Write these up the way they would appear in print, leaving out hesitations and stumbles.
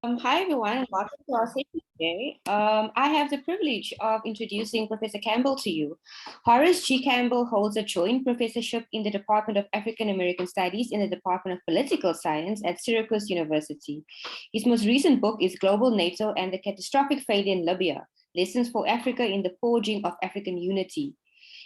Hi, everyone, and welcome to our session today. I have the privilege of introducing Professor Campbell to you. Horace G. Campbell holds a joint professorship in the Department of African American Studies in the Department of Political Science at Syracuse University. His most recent book is Global NATO and the Catastrophic Failure in Libya, Lessons for Africa in the Forging of African Unity.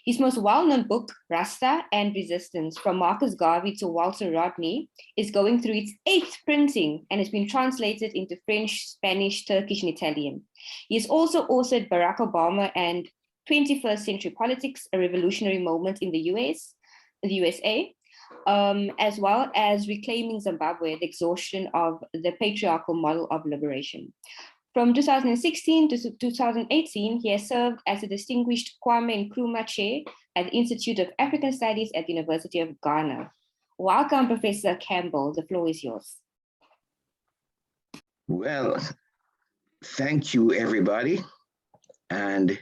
His most well-known book, Rasta and Resistance, From Marcus Garvey to Walter Rodney, is going through its 8th printing and has been translated into French, Spanish, Turkish, and Italian. He has also authored Barack Obama and 21st Century Politics, a Revolutionary Moment in the USA, as well as Reclaiming Zimbabwe, the Exhaustion of the Patriarchal Model of Liberation. From 2016 to 2018, he has served as a distinguished Kwame Nkrumah Chair at the Institute of African Studies at the University of Ghana. Welcome, Professor Campbell. The floor is yours. Well, thank you, everybody, and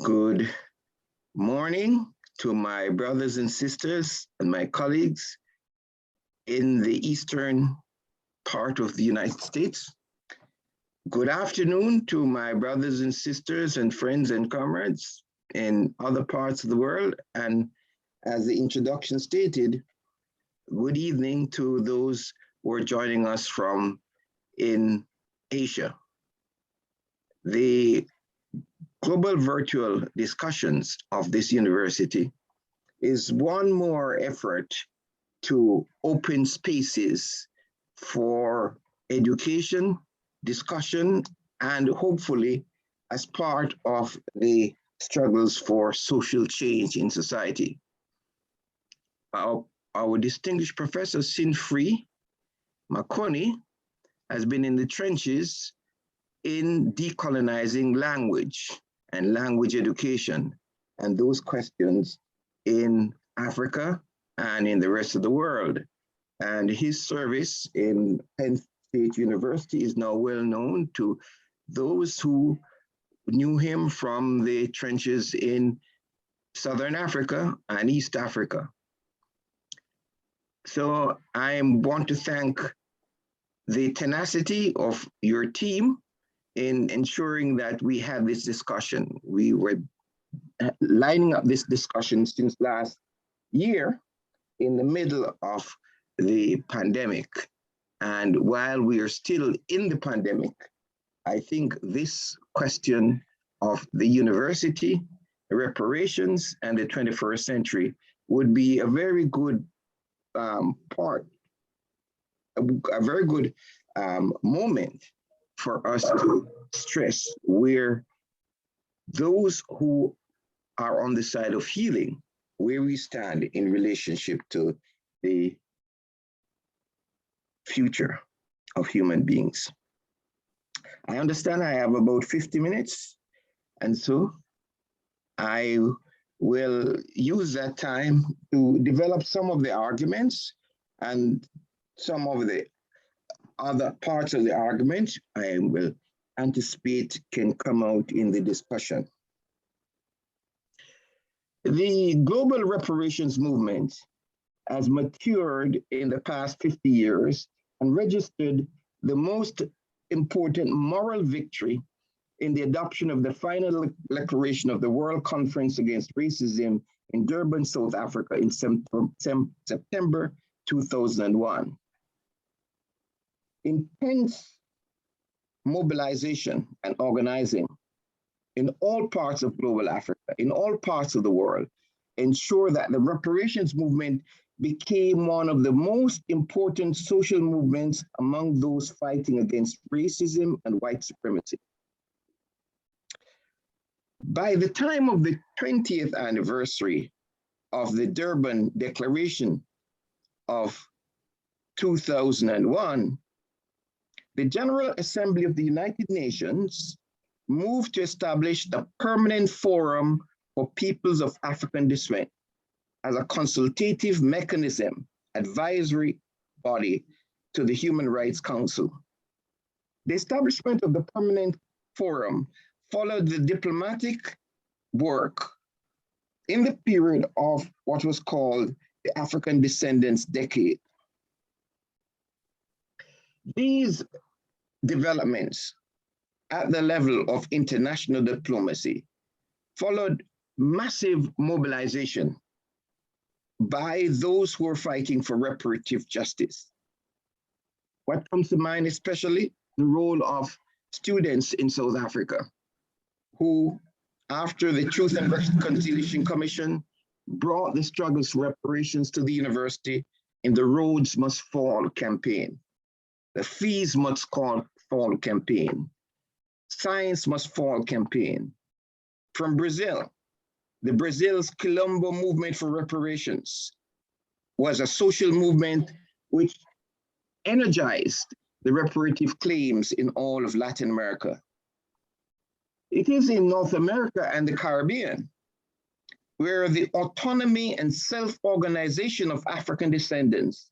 good morning to my brothers and sisters and my colleagues in the eastern part of the United States. Good afternoon to my brothers and sisters and friends and comrades in other parts of the world. And as the introduction stated, good evening to those who are joining us from in Asia. The global virtual discussions of this university is one more effort to open spaces for education, discussion, and hopefully as part of the struggles for social change in society. Our distinguished professor, Sinfree Makoni, has been in the trenches in decolonizing language and language education and those questions in Africa and in the rest of the world. And his service in Penn State University is now well known to those who knew him from the trenches in Southern Africa and East Africa. So I want to thank the tenacity of your team in ensuring that we had this discussion. We were lining up this discussion since last year in the middle of the pandemic. And while we are still in the pandemic, I think this question of the university, reparations, and the 21st century would be a very good part, a very good moment for us to stress where those who are on the side of healing, where we stand in relationship to the future of human beings. I understand I have about 50 minutes, and so I will use that time to develop some of the arguments, and some of the other parts of the argument I will anticipate can come out in the discussion. The global reparations movement has matured in the past 50 years and registered the most important moral victory in the adoption of the final declaration of the World Conference Against Racism in Durban, South Africa in September 2001. Intense mobilization and organizing in all parts of global Africa, in all parts of the world, ensure that the reparations movement became one of the most important social movements among those fighting against racism and white supremacy. By the time of the 20th anniversary of the Durban Declaration of 2001, the General Assembly of the United Nations moved to establish the Permanent Forum for Peoples of African Descent as a consultative mechanism, advisory body to the Human Rights Council. The establishment of the Permanent Forum followed the diplomatic work in the period of what was called the African Descendants Decade. These developments at the level of international diplomacy followed massive mobilization by those who are fighting for reparative justice. What comes to mind especially the role of students in South Africa, who, after the Truth and Reconciliation Commission brought the struggles for reparations to the university in the Rhodes Must Fall campaign, the Fees Must Fall campaign, Science Must Fall campaign. From Brazil, the Brazil's Quilombo movement for reparations was a social movement which energized the reparative claims in all of Latin America. It is in North America and the Caribbean where the autonomy and self-organization of African descendants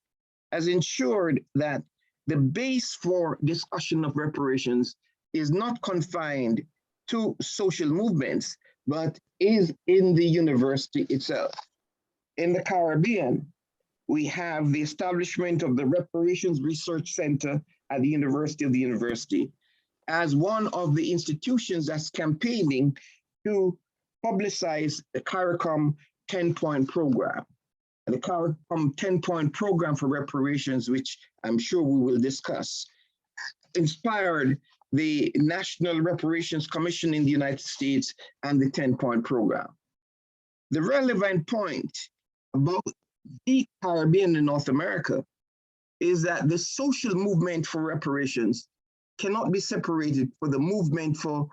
has ensured that the base for discussion of reparations is not confined to social movements, but is in the university itself. In the Caribbean, we have the establishment of the Reparations Research Center at the University of the University as one of the institutions that's campaigning to publicize the CARICOM 10-point program. And the CARICOM 10-point program for reparations, which I'm sure we will discuss, inspired the National Reparations Commission in the United States and the 10-point program. The relevant point about the Caribbean and North America is that the social movement for reparations cannot be separated from the movement for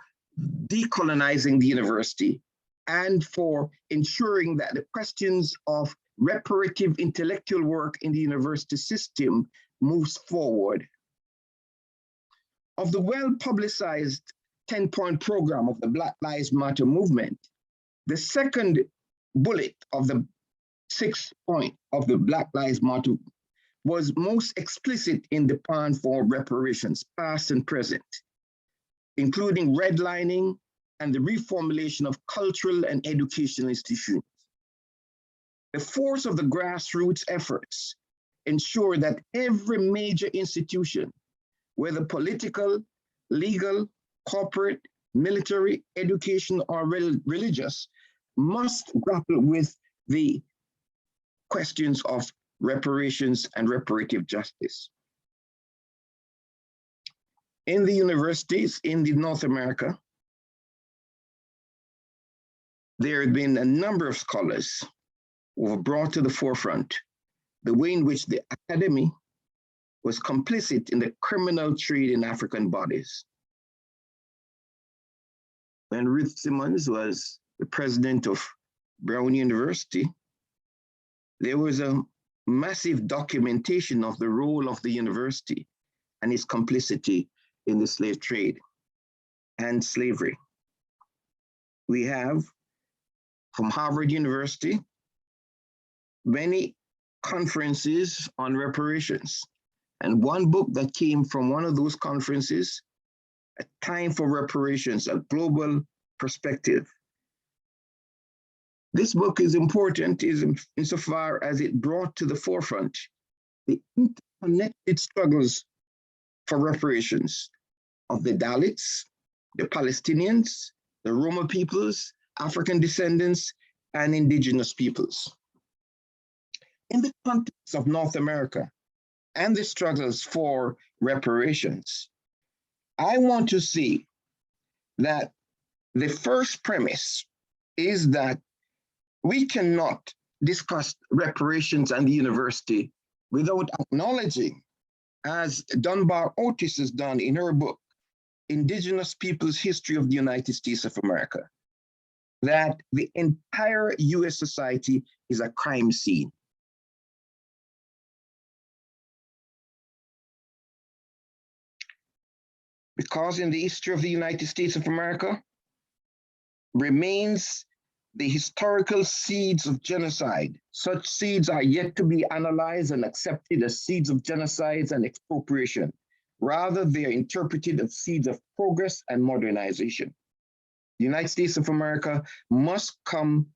decolonizing the university and for ensuring that the questions of reparative intellectual work in the university system moves forward. Of the well-publicized 10-point program of the Black Lives Matter movement, the second bullet of the 6th point of the Black Lives Matter was most explicit in the plan for reparations, past and present, including redlining and the reformulation of cultural and educational institutions. The force of the grassroots efforts ensure that every major institution, whether political, legal, corporate, military, education, or religious, must grapple with the questions of reparations and reparative justice. In the universities in North America, there have been a number of scholars who have brought to the forefront the way in which the academy was complicit in the criminal trade in African bodies. When Ruth Simmons was the president of Brown University, there was a massive documentation of the role of the university and its complicity in the slave trade and slavery. We have, from Harvard University, many conferences on reparations. And one book that came from one of those conferences, A Time for Reparations, A Global Perspective. This book is important insofar as it brought to the forefront the interconnected struggles for reparations of the Dalits, the Palestinians, the Roma peoples, African descendants, and indigenous peoples. In the context of North America and the struggles for reparations, I want to see that the first premise is that we cannot discuss reparations and the university without acknowledging, as Dunbar Otis has done in her book, Indigenous Peoples' History of the United States of America, that the entire US society is a crime scene. Because in the history of the United States of America remains the historical seeds of genocide. Such seeds are yet to be analyzed and accepted as seeds of genocide and expropriation. Rather, they are interpreted as seeds of progress and modernization. The United States of America must come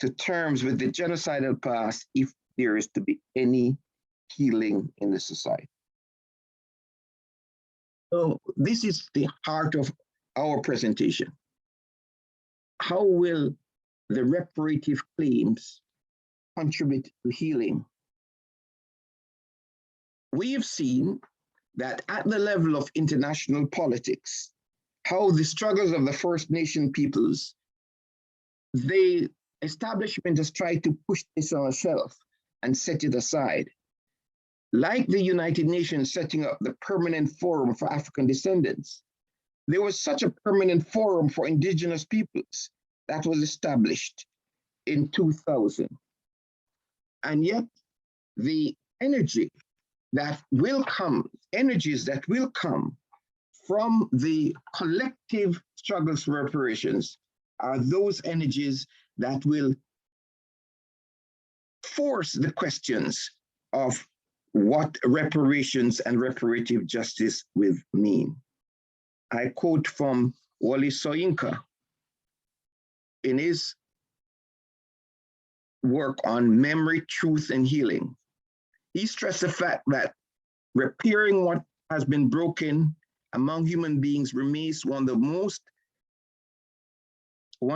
to terms with the genocidal past if there is to be any healing in the society. So this is the heart of our presentation. How will the reparative claims contribute to healing? We have seen that at the level of international politics, how the struggles of the First Nation peoples, the establishment has tried to push this on a shelf and set it aside. Like the United Nations setting up the Permanent Forum for African Descendants, there was such a permanent forum for indigenous peoples that was established in 2000. And yet the energies that will come from the collective struggles for reparations are those energies that will force the questions of what reparations and reparative justice will mean. I quote from Wole Soyinka in his work on memory, truth, and healing. He stressed the fact that repairing what has been broken among human beings remains one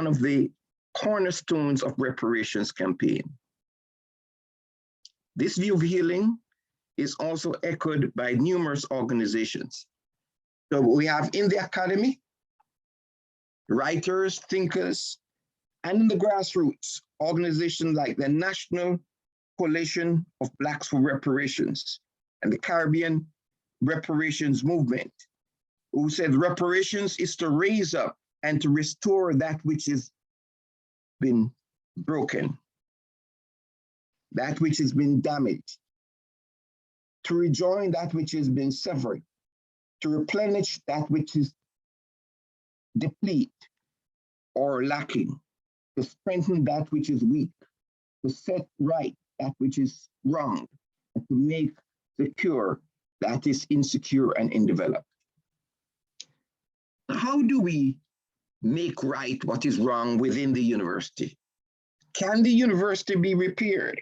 of the cornerstones of reparations campaign. This view of healing is also echoed by numerous organizations. So we have in the academy, writers, thinkers, and in the grassroots, organizations like the National Coalition of Blacks for Reparations and the Caribbean Reparations Movement, who said reparations is to raise up and to restore that which has been broken, that which has been damaged, to rejoin that which has been severed, to replenish that which is depleted or lacking, to strengthen that which is weak, to set right that which is wrong, and to make secure that is insecure and undeveloped. How do we make right what is wrong within the university? Can the university be repaired?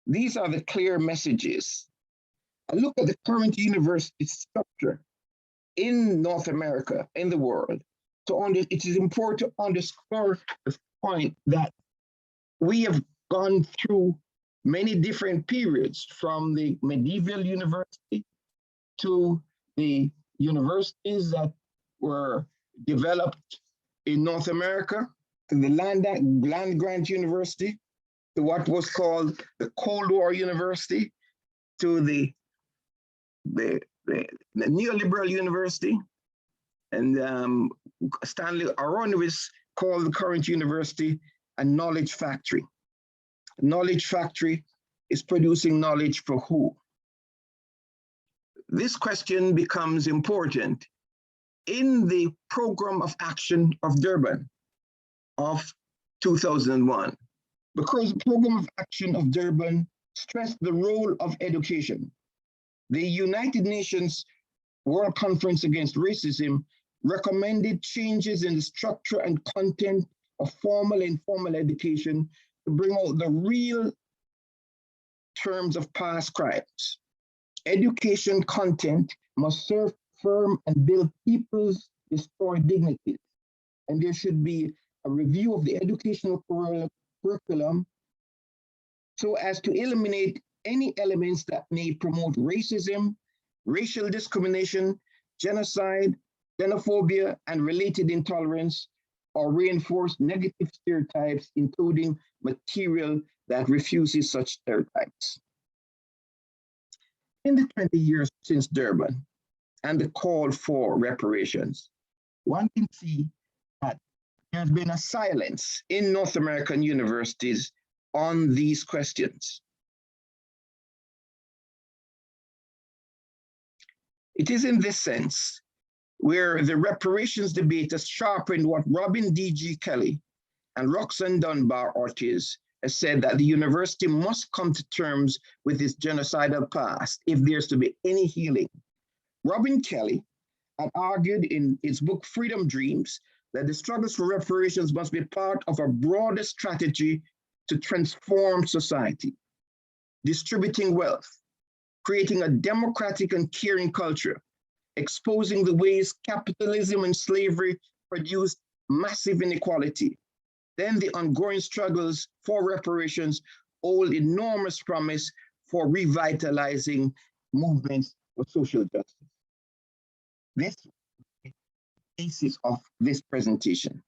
These are the clear messages. I look at the current university structure in North America, in the world. It is important to underscore the point that we have gone through many different periods, from the medieval university to the universities that were developed in North America, to the land-grant university, to what was called the Cold War University, to the neoliberal university, and Stanley Aronowitz called the current university a knowledge factory. A knowledge factory is producing knowledge for who? This question becomes important in the Program of Action of Durban of 2001, because the Program of Action of Durban stressed the role of education. The United Nations World Conference Against Racism recommended changes in the structure and content of formal and informal education to bring out the real terms of past crimes. Education content must serve, firm, and build people's restored dignities. And there should be a review of the educational curriculum so as to eliminate any elements that may promote racism, racial discrimination, genocide, xenophobia, and related intolerance, or reinforce negative stereotypes, including material that refuses such stereotypes. In the 20 years since Durban and the call for reparations, one can see that there's been a silence in North American universities on these questions. It is in this sense where the reparations debate has sharpened what Robin D.G. Kelly and Roxanne Dunbar Ortiz has said, that the university must come to terms with its genocidal past if there's to be any healing. Robin Kelly had argued in his book Freedom Dreams that the struggles for reparations must be part of a broader strategy to transform society, distributing wealth, creating a democratic and caring culture, exposing the ways capitalism and slavery produced massive inequality. Then the ongoing struggles for reparations hold enormous promise for revitalizing movements for social justice. This is the basis of this presentation: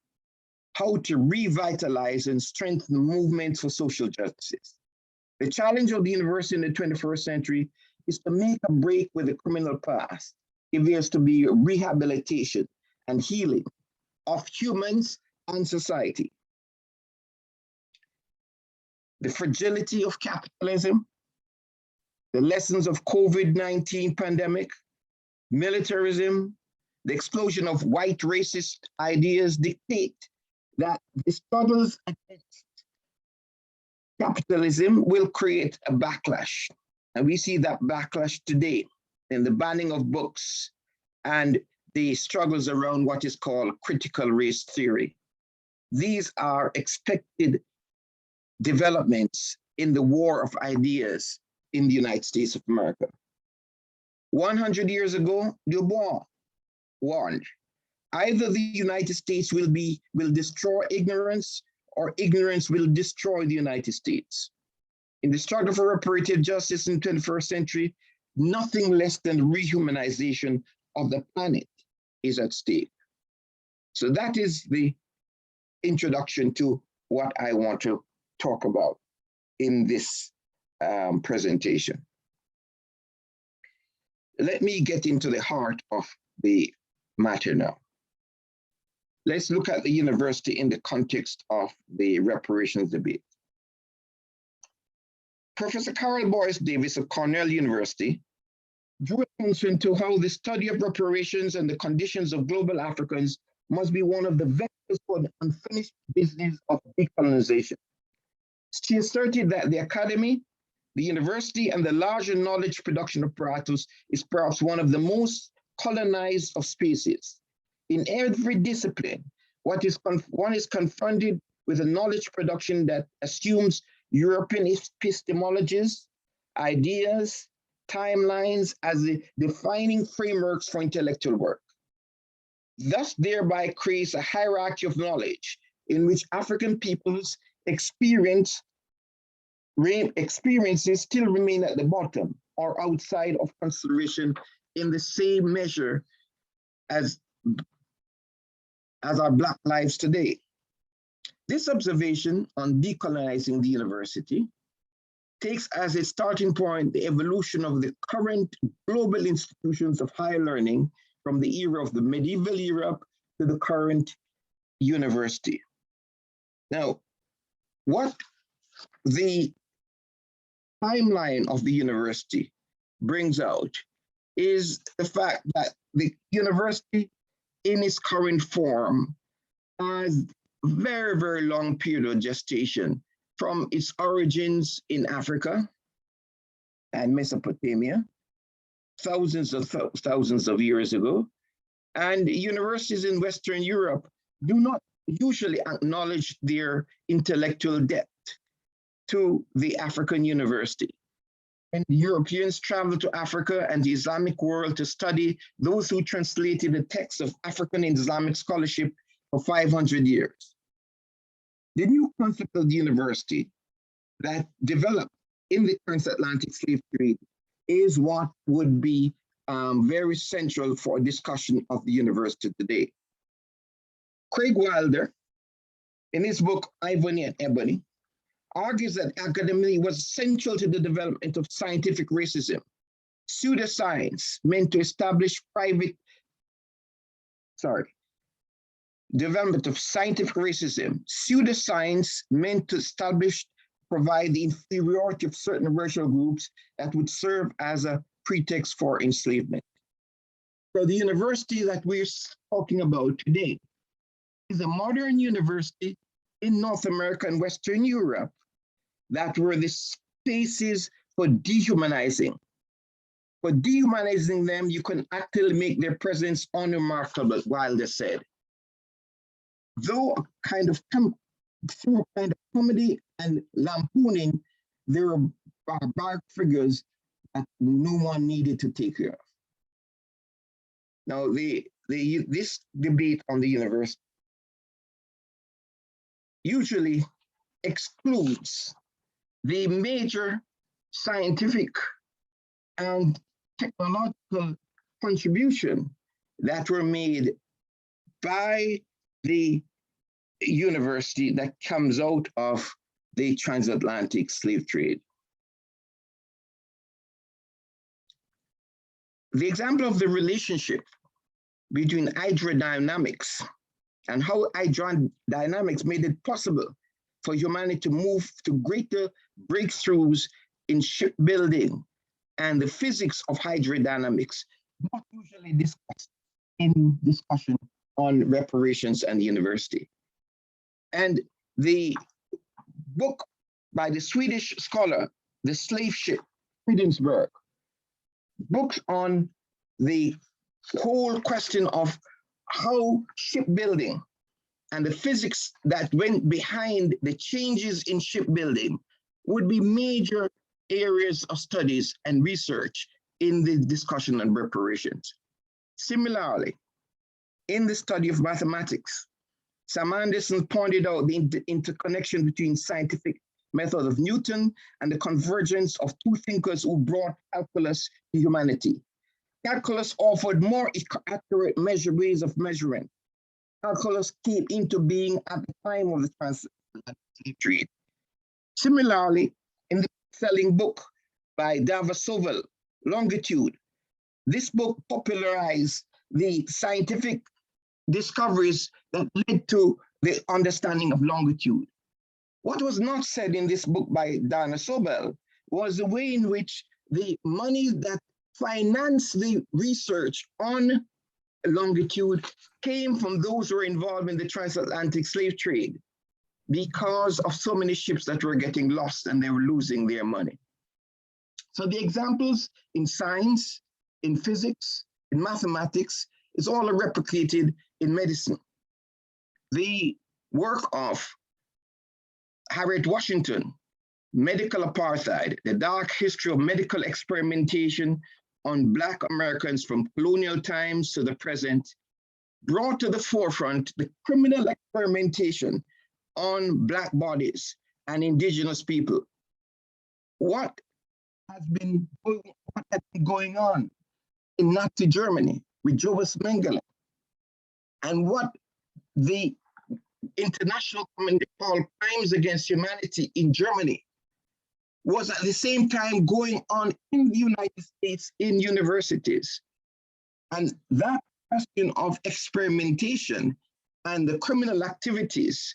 how to revitalize and strengthen movements for social justice. The challenge of the university in the 21st century is to make a break with the criminal past. If there's to be rehabilitation and healing of humans and society. The fragility of capitalism, the lessons of COVID-19 pandemic, militarism, the explosion of white racist ideas dictate that the struggles against capitalism will create a backlash. And we see that backlash today in the banning of books and the struggles around what is called critical race theory. These are expected developments in the war of ideas in the United States of America. 100 years ago, Du Bois warned, either the United States will destroy ignorance, or ignorance will destroy the United States. In the struggle for reparative justice in the 21st century, nothing less than rehumanization of the planet is at stake. So that is the introduction to what I want to talk about in this presentation. Let me get into the heart of the matter now. Let's look at the university in the context of the reparations debate. Professor Carol Boyce Davis of Cornell University drew attention to how the study of reparations and the conditions of global Africans must be one of the vectors for the unfinished business of decolonization. She asserted that the academy, the university, and the larger knowledge production apparatus is perhaps one of the most colonized of spaces. In every discipline, one is confronted with a knowledge production that assumes European epistemologies, ideas, timelines as the defining frameworks for intellectual work. Thus, thereby creates a hierarchy of knowledge in which African peoples' experiences still remain at the bottom or outside of consideration in the same measure as our Black lives today. This observation on decolonizing the university takes as a starting point the evolution of the current global institutions of higher learning from the era of the medieval Europe to the current university. Now, what the timeline of the university brings out is the fact that the university in its current form has a very, very long period of gestation from its origins in Africa and Mesopotamia, thousands of years ago. And universities in Western Europe do not usually acknowledge their intellectual debt to the African university. And Europeans traveled to Africa and the Islamic world to study those who translated the texts of African and Islamic scholarship for 500 years. The new concept of the university that developed in the transatlantic slave trade is what would be very central for discussion of the university today. Craig Wilder, in his book, Ivory and Ebony, argues that academia was central to the development of scientific racism. Pseudoscience meant to establish development of scientific racism. Pseudoscience meant to provide the inferiority of certain racial groups that would serve as a pretext for enslavement. So the university that we're talking about today is a modern university in North America and Western Europe that were the spaces for dehumanizing. For dehumanizing them, you can actually make their presence unremarkable, Wilder said. Though through a kind of comedy and lampooning, there are barbaric figures that no one needed to take care of. Now, this debate on the universe usually excludes the major scientific and technological contribution that were made by the university that comes out of the transatlantic slave trade. The example of the relationship between hydrodynamics and how hydrodynamics made it possible for humanity to move to greater breakthroughs in shipbuilding and the physics of hydrodynamics, not usually discussed in discussion on reparations and the university. And the book by the Swedish scholar, The Slave Ship, Fredensburg, books on the whole question of how shipbuilding and the physics that went behind the changes in shipbuilding would be major areas of studies and research in the discussion on reparations. Similarly, in the study of mathematics, Sam Anderson pointed out the interconnection between scientific method of Newton and the convergence of two thinkers who brought calculus to humanity. Calculus offered more accurate ways of measuring. Calculus came into being at the time of the transatlantic slave trade. Similarly, in the selling book by Dava Sovel, Longitude, this book popularized the scientific discoveries that led to the understanding of longitude. What was not said in this book by Dana Sobel was the way in which the money that financed the research on longitude came from those who were involved in the transatlantic slave trade because of so many ships that were getting lost and they were losing their money. So the examples in science, in physics, in mathematics is all replicated in medicine. The work of Harriet Washington, Medical Apartheid, the dark history of medical experimentation on Black Americans from colonial times to the present, brought to the forefront the criminal experimentation on Black bodies and indigenous people. What has been going on in Nazi Germany with Joseph Mengele, and what the international community called crimes against humanity in Germany was at the same time going on in the United States in universities. And that question of experimentation and the criminal activities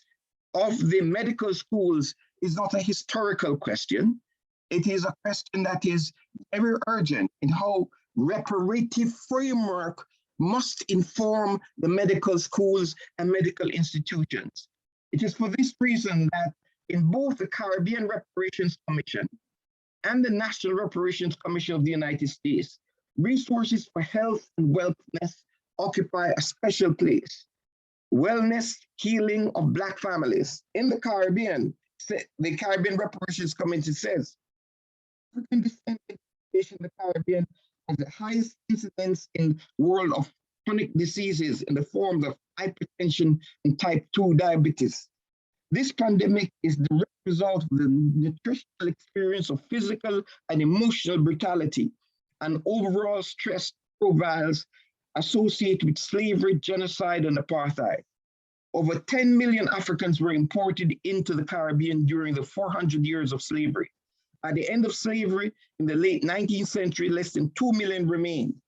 of the medical schools is not a historical question. It is a question that is very urgent in how reparative framework must inform the medical schools and medical institutions. It is for this reason that in both the Caribbean Reparations Commission and the National Reparations Commission of the United States, resources for health and wellness occupy a special place. Wellness, healing of Black families in the Caribbean, the Caribbean Reparations Commission says, African descended population in the Caribbean has the highest incidence in the world of chronic diseases in the forms of hypertension and type 2 diabetes. This pandemic is the direct result of the nutritional experience of physical and emotional brutality and overall stress profiles associated with slavery, genocide, and apartheid. Over 10 million Africans were imported into the Caribbean during the 400 years of slavery. At the end of slavery, in the late 19th century, less than 2 million remained.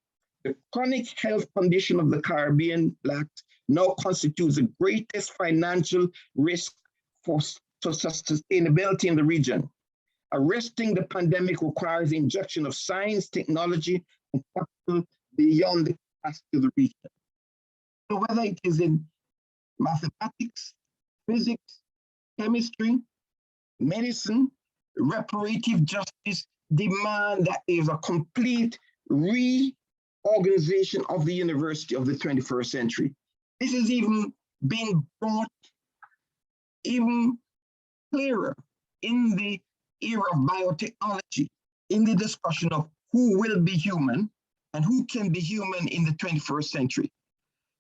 The chronic health condition of the Caribbean Blacks now constitutes the greatest financial risk for sustainability in the region. Arresting the pandemic requires the injection of science, technology, and capital beyond the capacity of the region. So whether it is in mathematics, physics, chemistry, medicine, reparative justice demand that there is a complete reorganization of the university of the 21st century. This is even being brought even clearer in the era of biotechnology, in the discussion of who will be human and who can be human in the 21st century.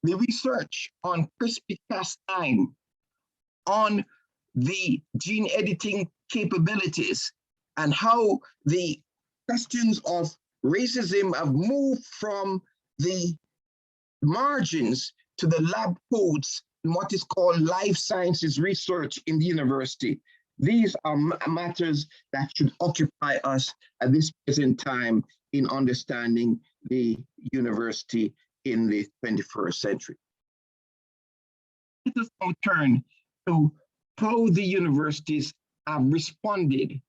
The research on CRISPR-Cas9, on the gene editing capabilities, and how the questions of racism have moved from the margins to the lab coats in what is called life sciences research in the university. These are matters that should occupy us at this present time in understanding the university in the 21st century. Let us now turn to how the universities have responded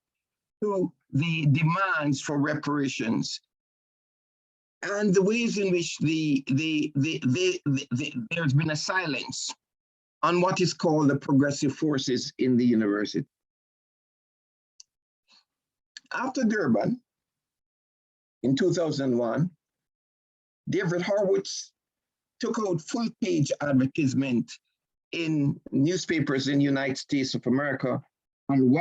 to the demands for reparations and the ways in which there's been a silence on what is called the progressive forces in the university. After Durban, in 2001, David Horowitz took out full-page advertisement in newspapers in the United States of America on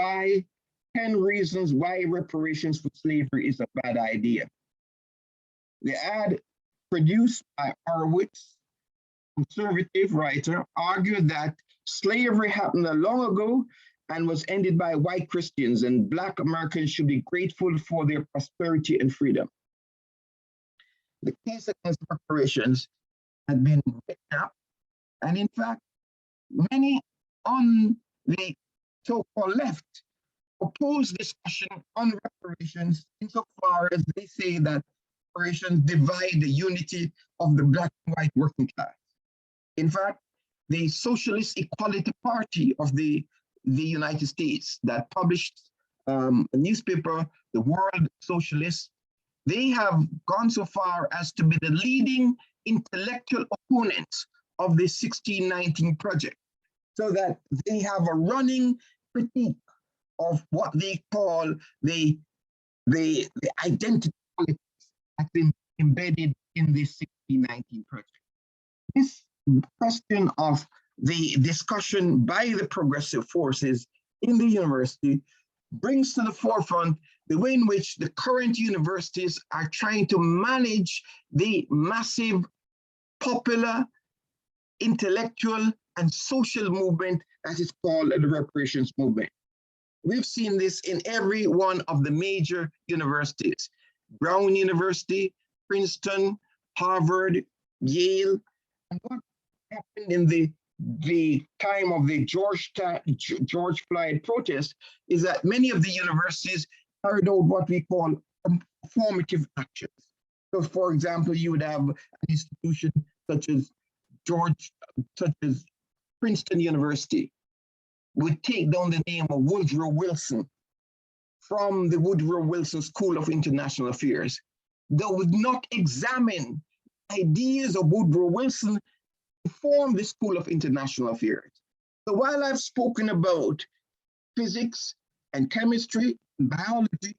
10 reasons why reparations for slavery is a bad idea. The ad, produced by Horowitz, conservative writer, argued that slavery happened long ago and was ended by white Christians, and Black Americans should be grateful for their prosperity and freedom. The case against reparations had been written up, and in fact, many on the so-called left oppose discussion on reparations insofar as they say that reparations divide the unity of the Black and white working class. In fact, the Socialist Equality Party of the United States that published a newspaper, The World Socialist, they have gone so far as to be the leading intellectual opponents of the 1619 project, so that they have a running critique of what they call the identity politics that's been embedded in the 1619 project. This question of the discussion by the progressive forces in the university brings to the forefront the way in which the current universities are trying to manage the massive popular, intellectual, and social movement that is called the reparations movement. We've seen this in every one of the major universities: Brown University, Princeton, Harvard, Yale. And what happened in the time of the George Floyd protest is that many of the universities carried out what we call performative actions. So, for example, you would have an institution such as Princeton University would take down the name of Woodrow Wilson from the Woodrow Wilson School of International Affairs. They would not examine ideas of Woodrow Wilson to form the School of International Affairs. So while I've spoken about physics and chemistry and biology,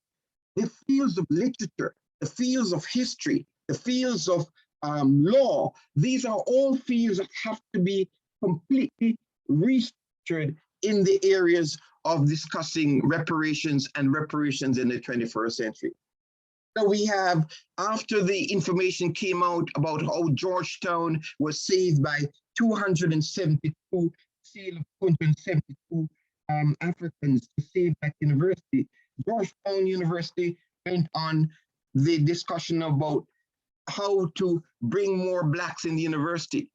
the fields of literature, the fields of history, the fields of law, these are all fields that have to be completely restructured in the areas of discussing reparations and reparations in the 21st century. So we have, after the information came out about how Georgetown was saved by 272 Africans to save that university, Georgetown University went on the discussion about how to bring more Blacks in the university.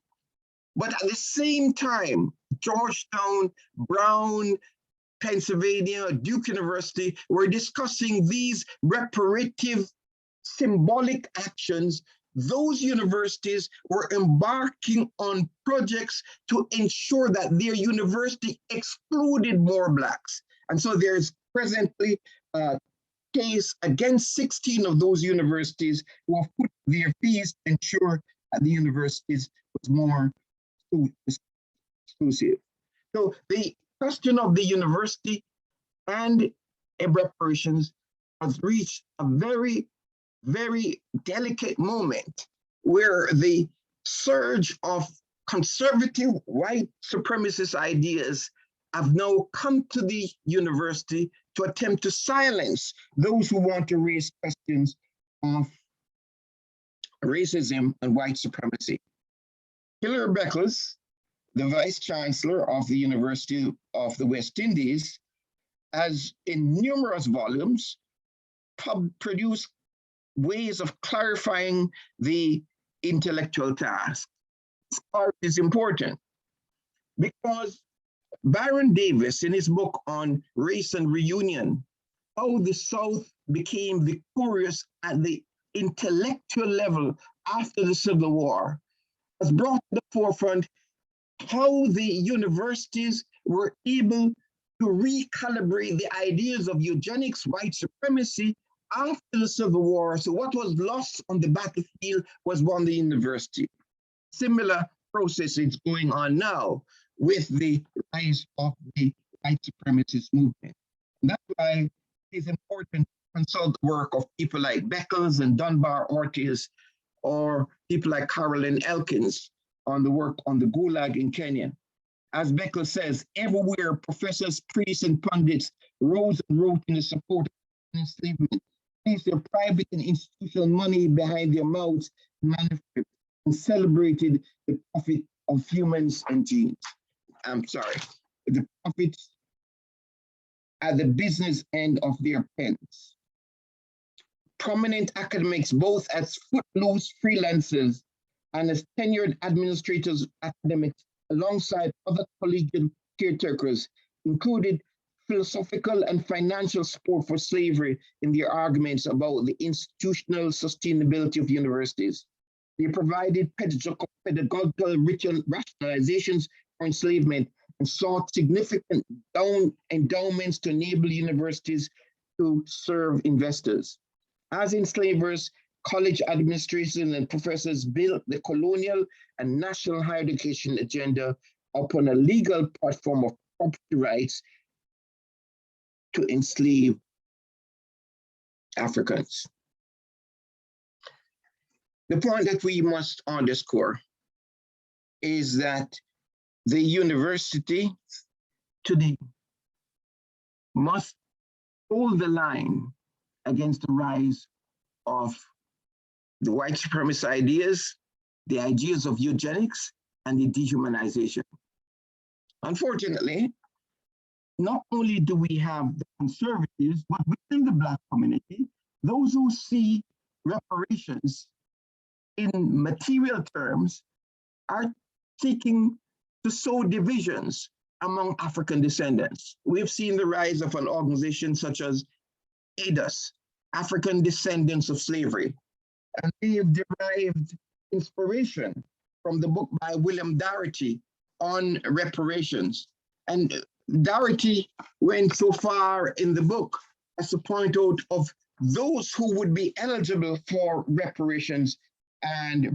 But at the same time, Georgetown, Brown, Pennsylvania, Duke University were discussing these reparative symbolic actions. Those universities were embarking on projects to ensure that their university excluded more Blacks. And so there's presently a case against 16 of those universities who have put their fees to ensure that the universities was more exclusive. So the question of the university and reparations has reached a very, very delicate moment where the surge of conservative white supremacist ideas have now come to the university to attempt to silence those who want to raise questions of Racism and White Supremacy. Hilaire Beckles, the Vice Chancellor of the University of the West Indies, has in numerous volumes produced ways of clarifying the intellectual task. This part is important because Byron Davis, in his book on Race and Reunion, how the South became victorious at the intellectual level after the Civil War, has brought to the forefront how the universities were able to recalibrate the ideas of eugenics, white supremacy after the Civil War. So what was lost on the battlefield was won the university. Similar process is going on now with the rise of the white supremacist movement. And that's why it's important to consult the work of people like Beckles and Dunbar Ortiz, or people like Carolyn Elkins on the work on the Gulag in Kenya. As Beckles says, everywhere professors, priests, and pundits rose and wrote in the support of enslavement, placed their private and institutional money behind their mouths in manuscripts, and celebrated the profit of humans and genes. I'm sorry, the profits at the business end of their pens. Prominent academics, both as footloose freelancers and as tenured administrators, academics, alongside other collegial caretakers, included philosophical and financial support for slavery in their arguments about the institutional sustainability of universities. They provided pedagogical rationalizations for enslavement and sought significant endowments to enable universities to serve investors. As enslavers, college administration and professors built the colonial and national higher education agenda upon a legal platform of property rights to enslave Africans. The point that we must underscore is that the university today must hold the line against the rise of the white supremacist ideas, the ideas of eugenics, and the dehumanization. Unfortunately, not only do we have the conservatives, but within the Black community, those who see reparations in material terms are seeking to sow divisions among African descendants. We've seen the rise of an organization such as ADUS, African Descendants of Slavery, and they've derived inspiration from the book by William Doherty on reparations. And Doherty went so far in the book as to point out of those who would be eligible for reparations and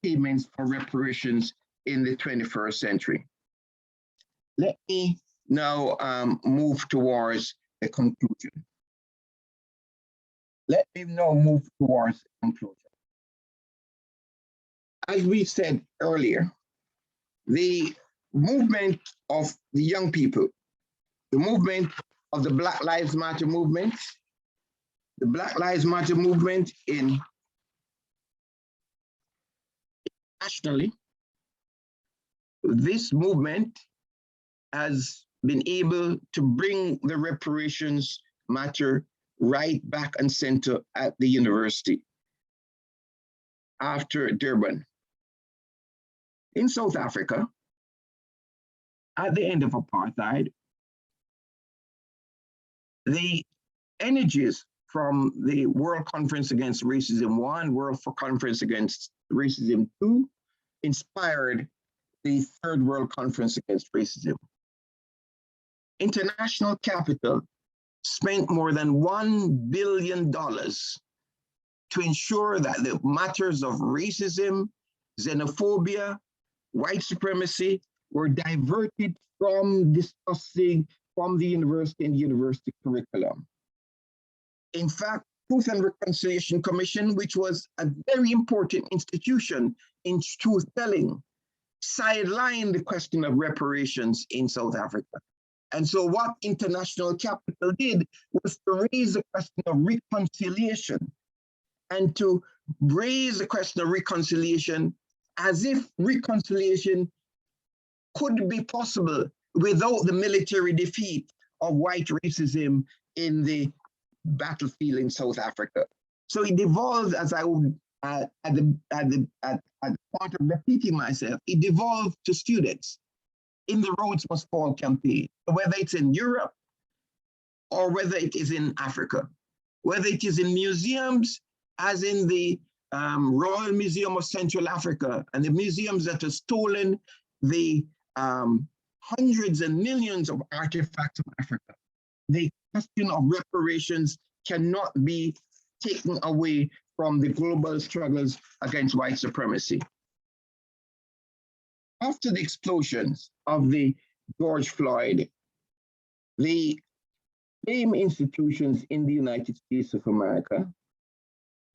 payments for reparations in the 21st century. Let me now move towards a conclusion. As we said earlier, the movement of the young people, the movement of the Black Lives Matter movement, nationally, this movement has been able to bring the reparations matter right back and center at the university after Durban. In South Africa, at the end of apartheid, the energies from the World Conference Against Racism I, World Conference Against Racism II, inspired the Third World Conference Against Racism. International capital spent more than $1 billion to ensure that the matters of racism, xenophobia, white supremacy were diverted from discussing from the university and university curriculum. In fact, Truth and Reconciliation Commission, which was a very important institution in truth-telling, sidelined the question of reparations in South Africa. And so what international capital did was to raise the question of reconciliation and to raise the question of reconciliation as if reconciliation could be possible without the military defeat of white racism in the battlefield in South Africa. So it devolved, as I would, at the point of repeating myself, it devolved to students in the Rhodes Must Fall campaign, whether it's in Europe or whether it is in Africa, whether it is in museums, as in the Royal Museum of Central Africa and the museums that have stolen the hundreds and millions of artifacts of Africa. The question of reparations cannot be taken away from the global struggles against white supremacy. After the explosions of the George Floyd, the same institutions in the United States of America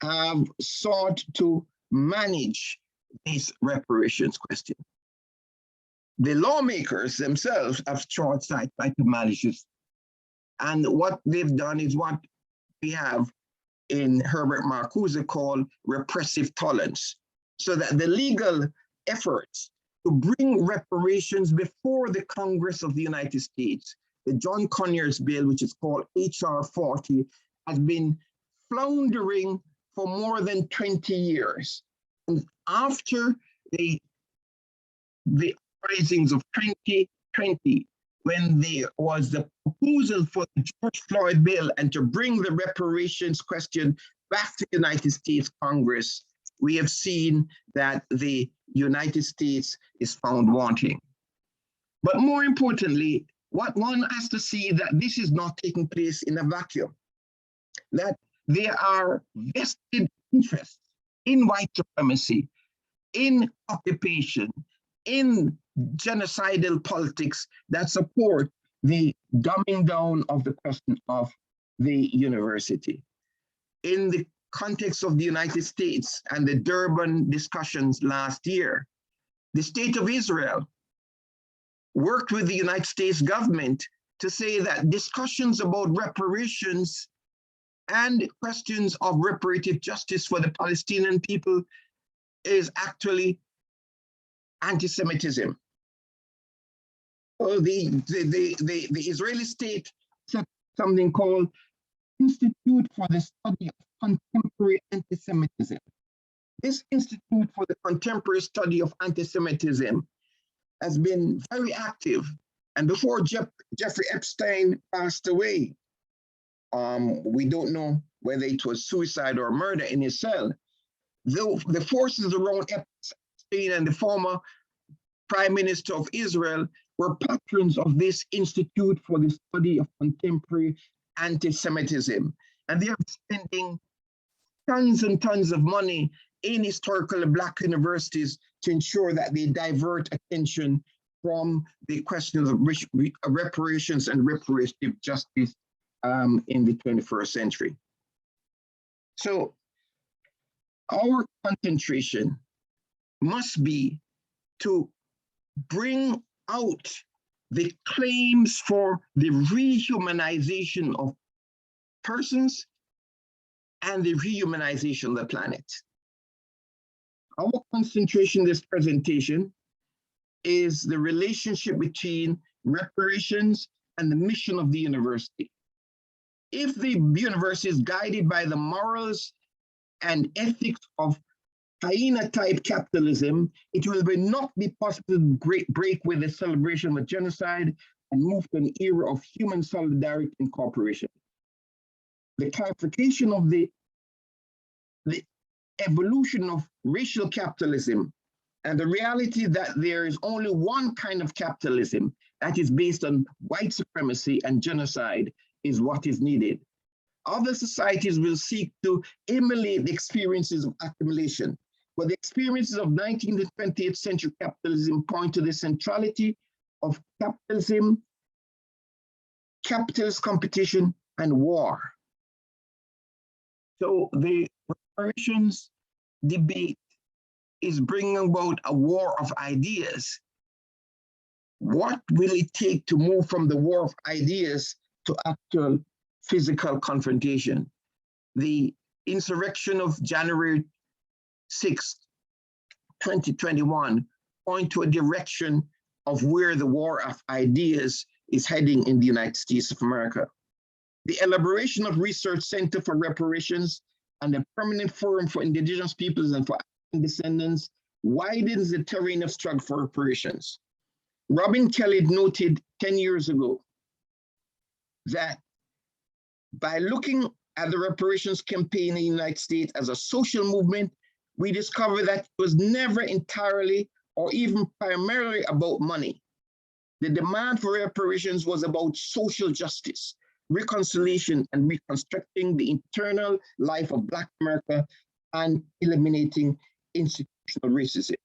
have sought to manage this reparations question. The lawmakers themselves have tried to manage this. And what they've done is what we have in Herbert Marcuse called repressive tolerance, so that the legal efforts to bring reparations before the Congress of the United States, the John Conyers bill, which is called H.R. 40, has been floundering for more than 20 years. And after the risings of 2020, when there was the proposal for the George Floyd bill and to bring the reparations question back to the United States Congress, we have seen that the United States is found wanting. But more importantly, what one has to see that this is not taking place in a vacuum, that there are vested interests in white supremacy, in occupation, in genocidal politics that support the dumbing down of the question of the university. In the context of the United States and the Durban discussions last year, the State of Israel worked with the United States government to say that discussions about reparations and questions of reparative justice for the Palestinian people is actually anti-Semitism. So the Israeli state set something called Institute for the Study of Contemporary Anti-Semitism. This Institute for the Contemporary Study of Anti-Semitism has been very active. And before Jeffrey Epstein passed away, we don't know whether it was suicide or murder in his cell. The forces around Epstein and the former Prime Minister of Israel were patrons of this Institute for the Study of Contemporary Anti-Semitism. And they are spending tons and tons of money in historical Black universities to ensure that they divert attention from the questions of reparations and reparative justice in the 21st century. So our concentration must be to bring out the claims for the rehumanization of persons and the rehumanization of the planet. Our concentration in this presentation is the relationship between reparations and the mission of the university. If the university is guided by the morals and ethics of hyena-type capitalism, it will not be possible to break with the celebration of genocide and move to an era of human solidarity and cooperation. The clarification of the evolution of racial capitalism and the reality that there is only one kind of capitalism that is based on white supremacy and genocide is what is needed. Other societies will seek to emulate the experiences of accumulation, but the experiences of 19th and 20th century capitalism point to the centrality of capitalism, capitalist competition, and war. So the reparations debate is bringing about a war of ideas. What will it take to move from the war of ideas to actual physical confrontation? The insurrection of January 6th, 2021, point to a direction of where the war of ideas is heading in the United States of America. The elaboration of Research Center for Reparations and the Permanent Forum for Indigenous Peoples and for African Descendants widens the terrain of struggle for reparations. Robin Kelly noted 10 years ago that by looking at the reparations campaign in the United States as a social movement, we discovered that it was never entirely or even primarily about money. The demand for reparations was about social justice, reconciliation, and reconstructing the internal life of Black America and eliminating institutional racism.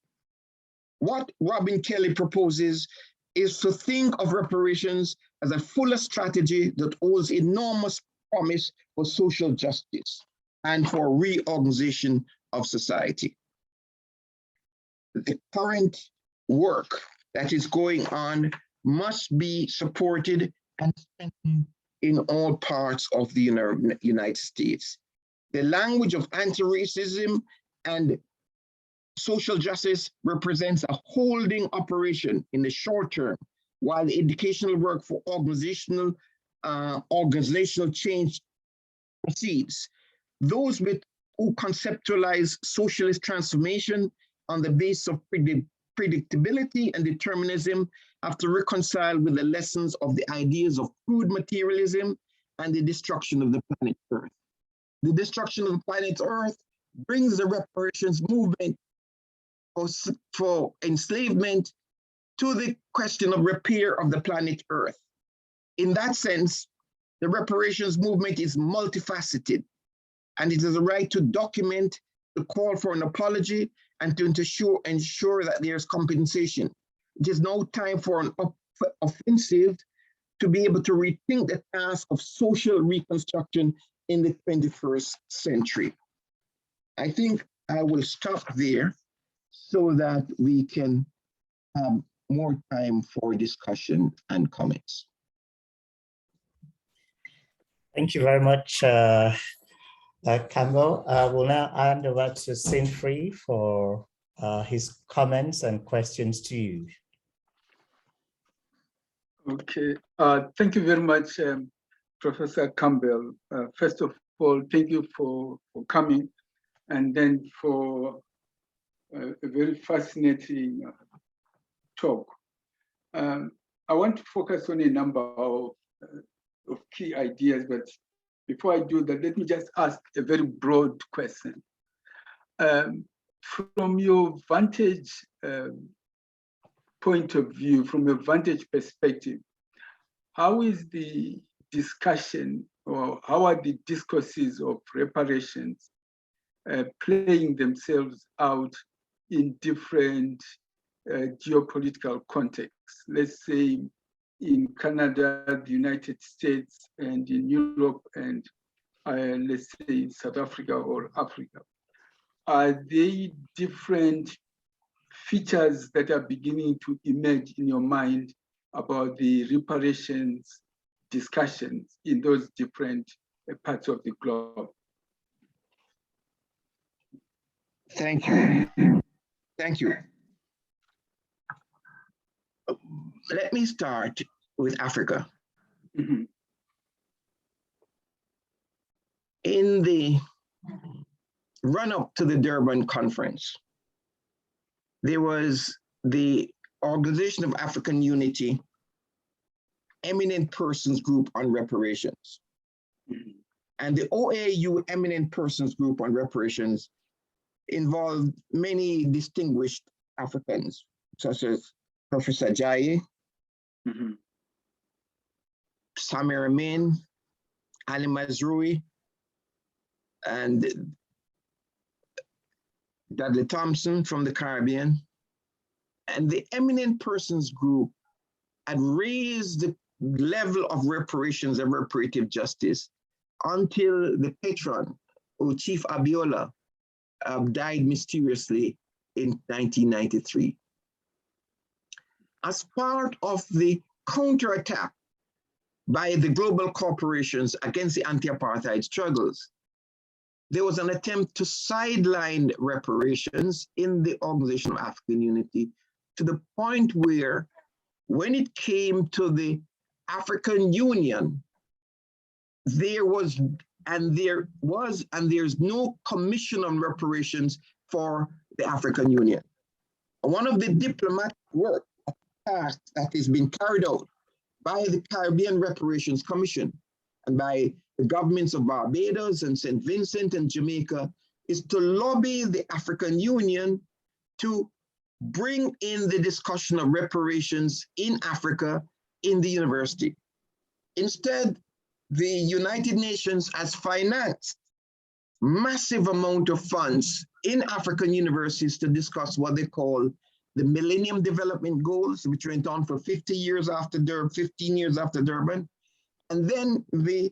What Robin Kelly proposes is to think of reparations as a fuller strategy that holds enormous promise for social justice and for reorganization of society. The current work that is going on must be supported and strengthened in all parts of the United States. The language of anti-racism and social justice represents a holding operation in the short term, while the educational work for organizational change proceeds. Those who conceptualize socialist transformation on the basis of predictability and determinism have to reconcile with the lessons of the ideas of crude materialism and the destruction of the planet Earth. The destruction of the planet Earth brings the reparations movement for enslavement to the question of repair of the planet Earth. In that sense, the reparations movement is multifaceted, and it is a right to document the call for an apology and to ensure that there's compensation. It is now time for an offensive to be able to rethink the task of social reconstruction in the 21st century. I think I will stop there so that we can have more time for discussion and comments. Thank you very much, Campbell. We'll now hand over to Sinfree for his comments and questions to you. Okay, thank you very much, Professor Campbell. First of all, thank you for coming, and then for a very fascinating talk. I want to focus on a number of key ideas, but before I do that, let me just ask a very broad question. From your vantage point of view, from your vantage perspective, how is the discussion or how are the discourses of reparations playing themselves out in different geopolitical contexts? Let's say in Canada, the United States, and in Europe, and let's say in South Africa or Africa. Are they different features that are beginning to emerge in your mind about the reparations discussions in those different parts of the globe? Thank you. Thank you. Let me start with Africa. Mm-hmm. In the run-up to the Durban conference, there was the Organization of African Unity Eminent Persons Group on Reparations. Mm-hmm. And the OAU Eminent Persons Group on Reparations involved many distinguished Africans, such as Professor Jaye, mm-hmm. Samir Amin, Ali Mazrui, and Dudley Thompson from the Caribbean. And the Eminent Persons Group had raised the level of reparations and reparative justice until the patron, Chief Abiola, died mysteriously in 1993. As part of the counterattack by the global corporations against the anti-apartheid struggles, there was an attempt to sideline reparations in the Organization of African Unity to the point where when it came to the African Union, there's no commission on reparations for the African Union. One of the diplomatic work tasks that is being carried out by the Caribbean Reparations Commission and by the governments of Barbados and St. Vincent and Jamaica is to lobby the African Union to bring in the discussion of reparations in Africa in the university. Instead, the United Nations has financed massive amount of funds in African universities to discuss what they call the Millennium Development Goals, which went on for 15 years after Durban, and then the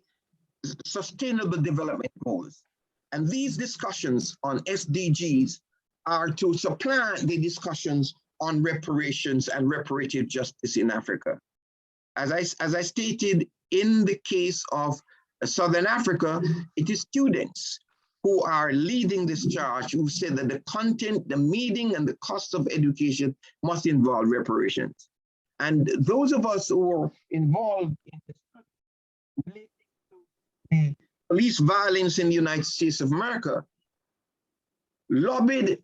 Sustainable Development Goals. And these discussions on SDGs are to supplant the discussions on reparations and reparative justice in Africa. As I stated, in the case of Southern Africa, it is students who are leading this charge, who said that the content, the meaning, and the cost of education must involve reparations. And those of us who are involved in this relating to the police violence in the United States of America, lobbied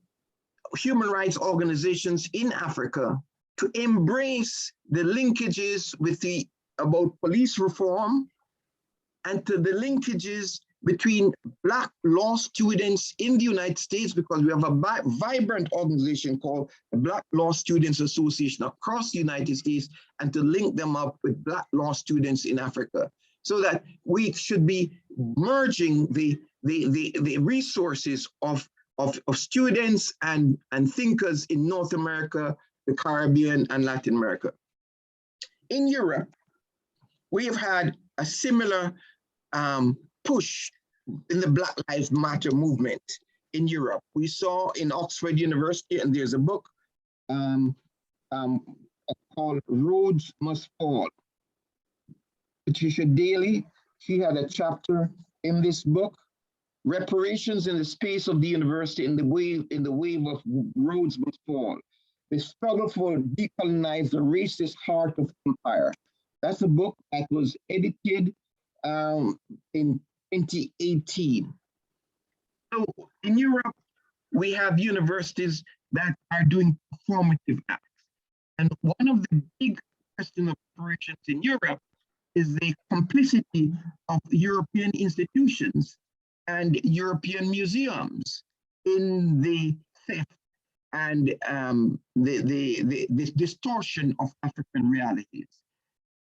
human rights organizations in Africa to embrace the linkages with about police reform and to the linkages between Black law students in the United States, because we have a vibrant organization called the Black Law Students Association across the United States, and to link them up with Black law students in Africa, so that we should be merging the resources of students and thinkers in North America, the Caribbean, and Latin America. In Europe, we have had a similar push in the Black Lives Matter movement in Europe. We saw in Oxford University, and there's a book called Roads Must Fall. Patricia Daly, she had a chapter in this book, Reparations in the Space of the University in the wave of Roads Must Fall. The struggle for decolonize the racist heart of empire. That's a book that was edited in 2018. So in Europe, we have universities that are doing performative acts. And one of the big questions of reparations in Europe is the complicity of European institutions and European museums in the theft and the distortion of African realities.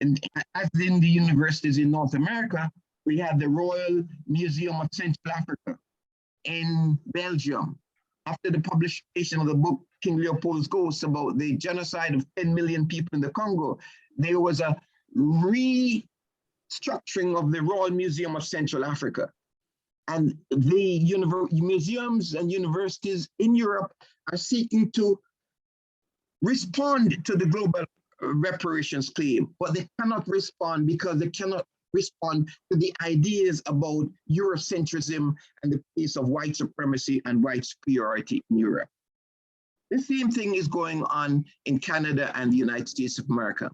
And as in the universities in North America, we have the Royal Museum of Central Africa in Belgium. After the publication of the book King Leopold's Ghost about the genocide of 10 million people in the Congo, there was a restructuring of the Royal Museum of Central Africa. And the museums and universities in Europe are seeking to respond to the global reparations claim, but they cannot respond because they cannot respond to the ideas about Eurocentrism and the place of white supremacy and white superiority in Europe. The same thing is going on in Canada and the United States of America.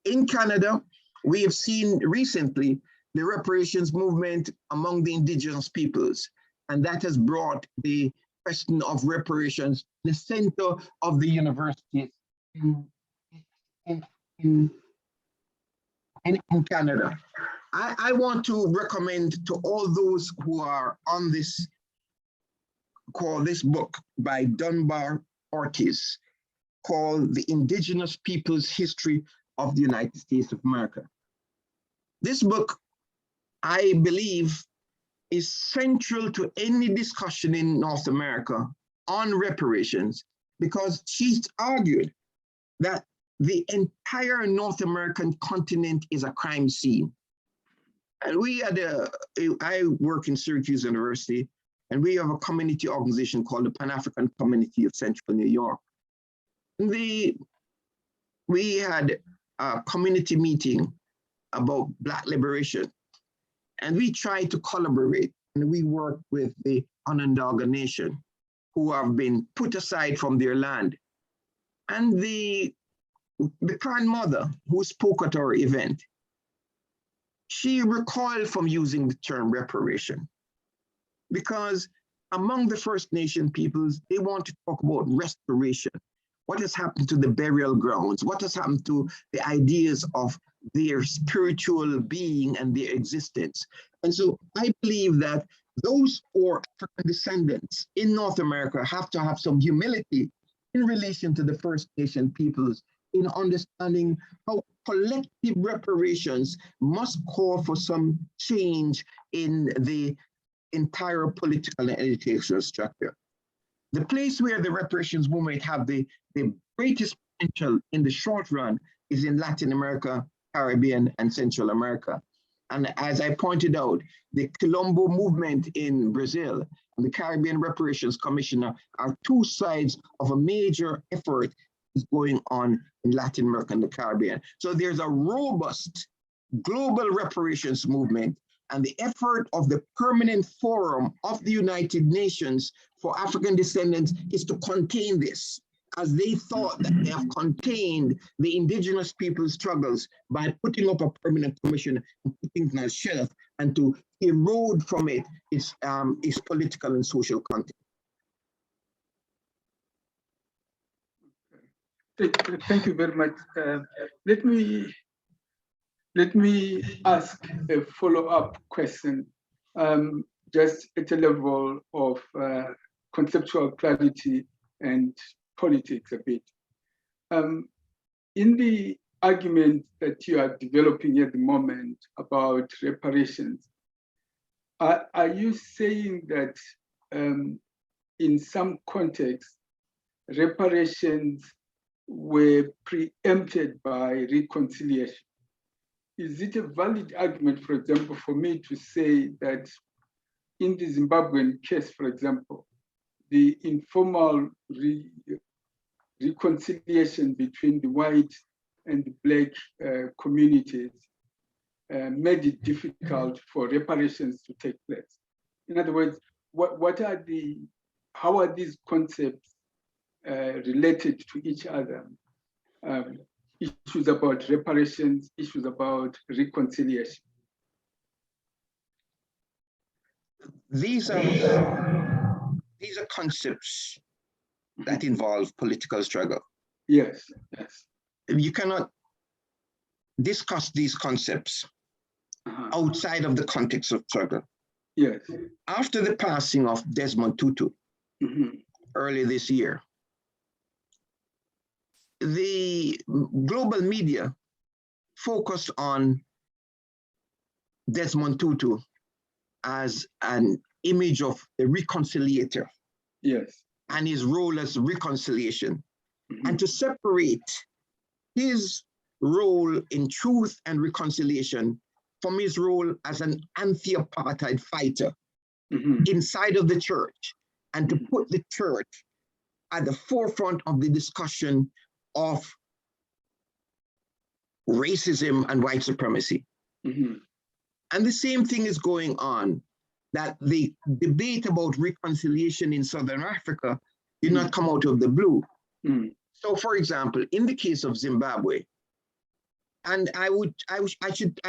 In Canada, we have seen recently the reparations movement among the indigenous peoples, and that has brought the question of reparations to the center of the universities in Canada. I want to recommend to all those who are on this book by Dunbar Ortiz, called The Indigenous Peoples' History of the United States of America. This book, I believe, is central to any discussion in North America on reparations, because she's argued that the entire North American continent is a crime scene. And I work in Syracuse University, and we have a community organization called the Pan-African Community of Central New York. We had a community meeting about Black liberation, and we tried to collaborate and we work with the Onondaga Nation, who have been put aside from their land. And the grandmother who spoke at our event, she recoiled from using the term reparation, because among the First Nation peoples, they want to talk about restoration. What has happened to the burial grounds? What has happened to the ideas of their spiritual being and their existence? And so I believe that those four African descendants in North America have to have some humility in relation to the First Nation peoples, in understanding how collective reparations must call for some change in the entire political and educational structure. The place where the reparations movement have the greatest potential in the short run is in Latin America, Caribbean, and Central America. And as I pointed out, the Colombo movement in Brazil and the Caribbean Reparations Commission are two sides of a major effort is going on in Latin America and the Caribbean. So there's a robust global reparations movement, and the effort of the Permanent Forum of the United Nations for African Descendants is to contain this, as they thought that they have contained the indigenous people's struggles by putting up a permanent commission and putting it on a shelf, and to erode from it its political and social content. Thank you very much. Let me ask a follow-up question, just at a level of conceptual clarity and politics a bit. In the argument that you are developing at the moment about reparations, are you saying that in some contexts, reparations were preempted by reconciliation? Is it a valid argument, for example, for me to say that in the Zimbabwean case, for example, the informal reconciliation between the white and the black communities made it difficult for reparations to take place? In other words, how are these concepts related to each other? Issues about reparations, issues about reconciliation. These are concepts that involve political struggle. Yes, yes. You cannot discuss these concepts outside of the context of struggle. Yes. After the passing of Desmond Tutu early this year, the global media focused on Desmond Tutu as an image of a reconciliator. Yes. And his role as reconciliation, and to separate his role in truth and reconciliation from his role as an anti-apartheid fighter inside of the church, and to put the church at the forefront of the discussion of racism and white supremacy. And the same thing is going on, that the debate about reconciliation in Southern Africa did not come out of the blue. So, for example, in the case of Zimbabwe, and I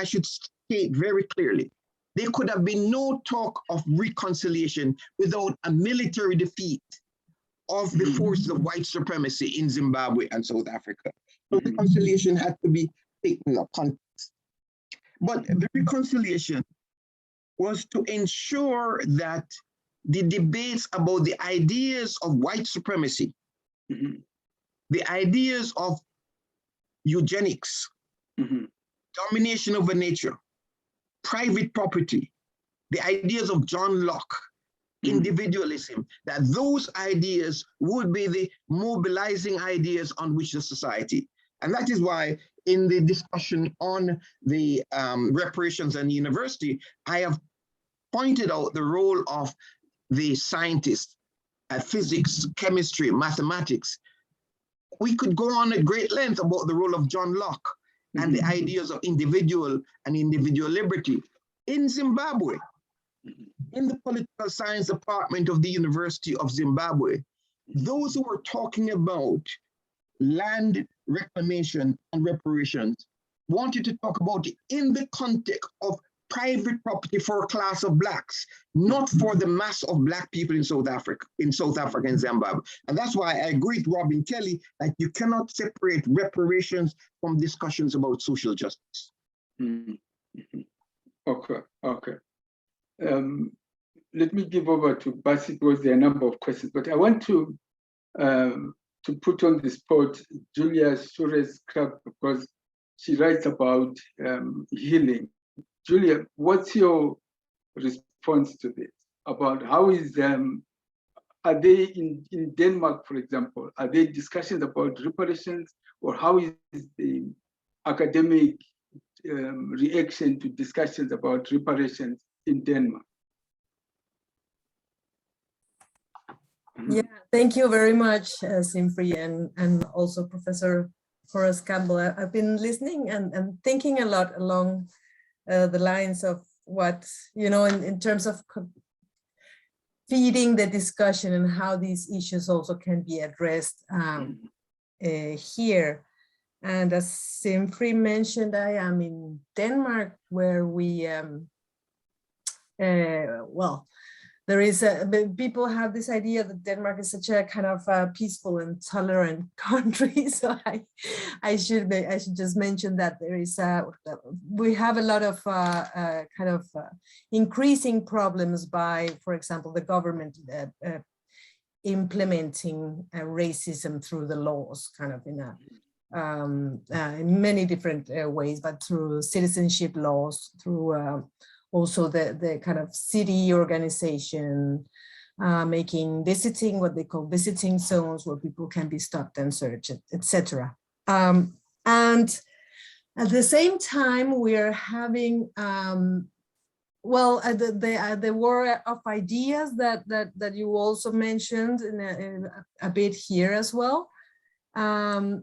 should state very clearly, there could have been no talk of reconciliation without a military defeat of the forces of white supremacy in Zimbabwe and South Africa. So reconciliation had to be taken up context. But the reconciliation was to ensure that the debates about the ideas of white supremacy, the ideas of eugenics, domination over nature, private property, the ideas of John Locke, individualism, that those ideas would be the mobilizing ideas on which the society. And that is why in the discussion on the reparations and university, I have pointed out the role of the scientists at physics, chemistry, mathematics. We could go on at great length about the role of John Locke and the ideas of individual and individual liberty. In Zimbabwe, in the political science department of the University of Zimbabwe, those who were talking about land reclamation and reparations wanted to talk about it in the context of private property for a class of Blacks, not for the mass of Black people in South Africa and Zimbabwe. And that's why I agree with Robin Kelly that you cannot separate reparations from discussions about social justice. Okay. Let me give over to Bassett because there are a number of questions, but I want to put on the spot Julia Suarez-Crabb because she writes about healing. Julia, what's your response to this? About how is, are they in Denmark, for example, are there discussions about reparations, or how is the academic reaction to discussions about reparations in Denmark? Yeah, thank you very much, Simfree, and also Professor Horace Campbell. I've been listening and thinking a lot along the lines of what, in terms of feeding the discussion and how these issues also can be addressed here. And as Simfree mentioned, I am in Denmark, where we, there is people have this idea that Denmark is such a kind of peaceful and tolerant country. So I should just mention that there is we have a lot of increasing problems by, for example, the government implementing racism through the laws, kind of in many different ways, but through citizenship laws, through also the kind of city organization, making visiting, what they call visiting zones, where people can be stopped and searched, etc. And at the same time, we're having, the war of ideas that you also mentioned in a bit here as well. The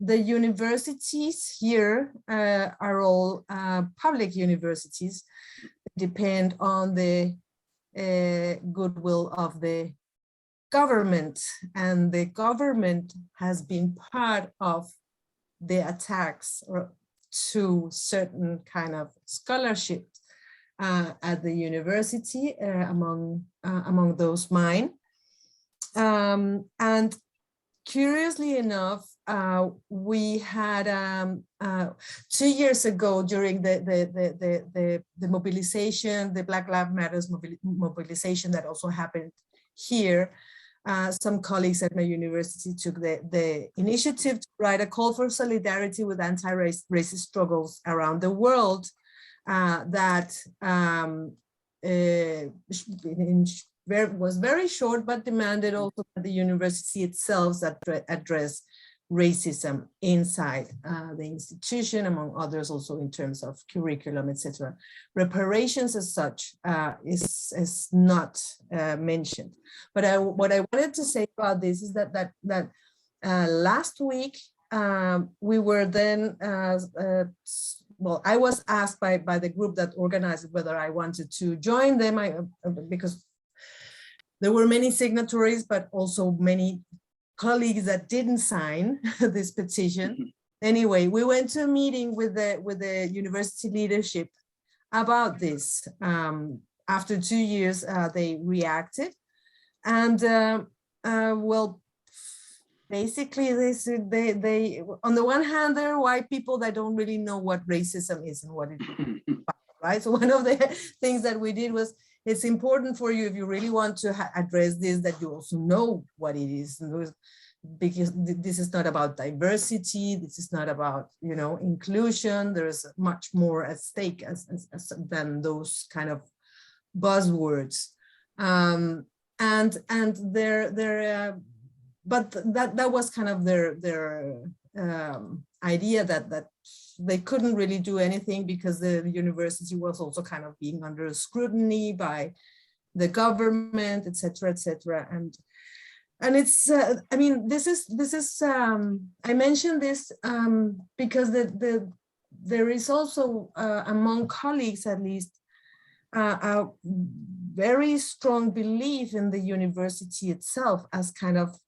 universities here are all public universities, depend on the goodwill of the government, and the government has been part of the attacks to certain kind of scholarship at the university, among those mine. And curiously enough, we had 2 years ago during the mobilization, the Black Lives Matter mobilization that also happened here, some colleagues at my university took the initiative to write a call for solidarity with anti-racist struggles around the world that was very short, but demanded also that the university itself address racism inside the institution, among others, also in terms of curriculum, etc. Reparations as such is not mentioned. But what I wanted to say about this is that last week we were then, I was asked by the group that organized it whether I wanted to join them, because there were many signatories, but also many colleagues that didn't sign this petition. Anyway, we went to a meeting with the university leadership about this. After 2 years, they reacted, and basically they on the one hand, there are white people that don't really know what racism is and what it is, right? So one of the things that we did was, it's important for you, if you really want to address this, that you also know what it is, because this is not about diversity, this is not about, inclusion. There's much more at stake than those kind of buzzwords. But that was kind of their idea that they couldn't really do anything because the university was also kind of being under scrutiny by the government, etc., etc. And it's, this is I mentioned this because there is also among colleagues, at least, a very strong belief in the university itself as kind of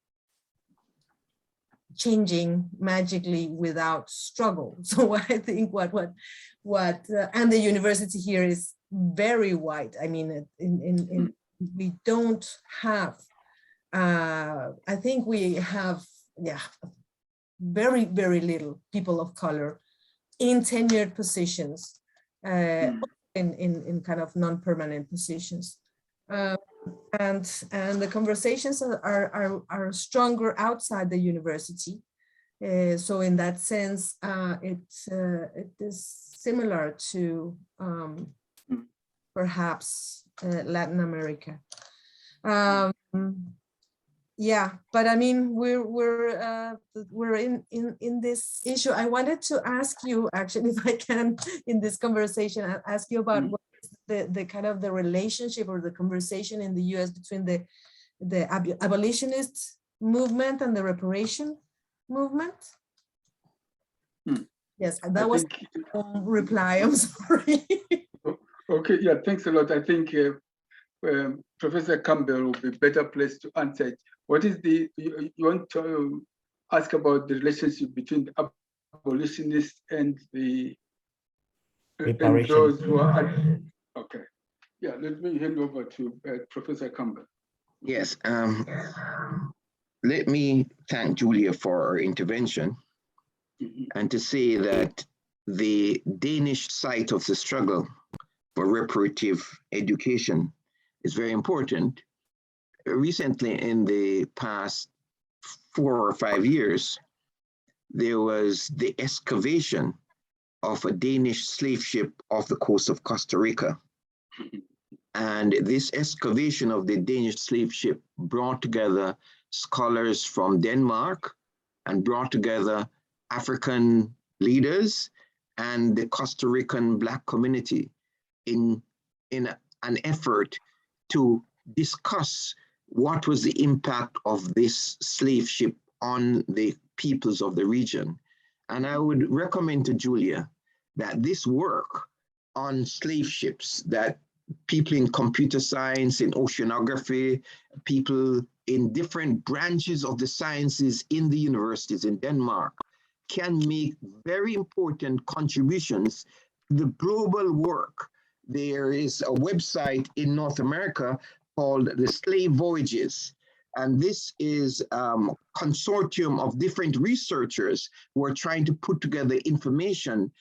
changing magically without struggle. So I think and the university here is very white. I mean, we don't have, I think we have, very, very little people of color in tenured positions, in kind of non-permanent positions. And the conversations are stronger outside the university. So in that sense, it is similar to perhaps Latin America. Yeah, but I mean, we're in this issue. I wanted to ask you, actually, if I can, in this conversation, I'll ask you about what is the kind of the relationship or the conversation in the U.S. between the abolitionist movement and the reparation movement. Yes, that was a reply. I'm sorry. Okay, yeah, thanks a lot. I think Professor Campbell will be better placed to answer it. What is you want to ask about the relationship between the abolitionists and the and those who are, okay. Yeah, let me hand over to Professor Campbell. Yes, let me thank Julia for her intervention and to say that the Danish side of the struggle for reparative education is very important. Recently, in the past 4 or 5 years, there was the excavation of a Danish slave ship off the coast of Costa Rica. And this excavation of the Danish slave ship brought together scholars from Denmark and brought together African leaders and the Costa Rican Black community in an effort to discuss what was the impact of this slave ship on the peoples of the region. And I would recommend to Julia that this work on slave ships, that people in computer science, in oceanography, people in different branches of the sciences in the universities in Denmark can make very important contributions to the global work. There is a website in North America called the Slave Voyages. And this is a consortium of different researchers who are trying to put together information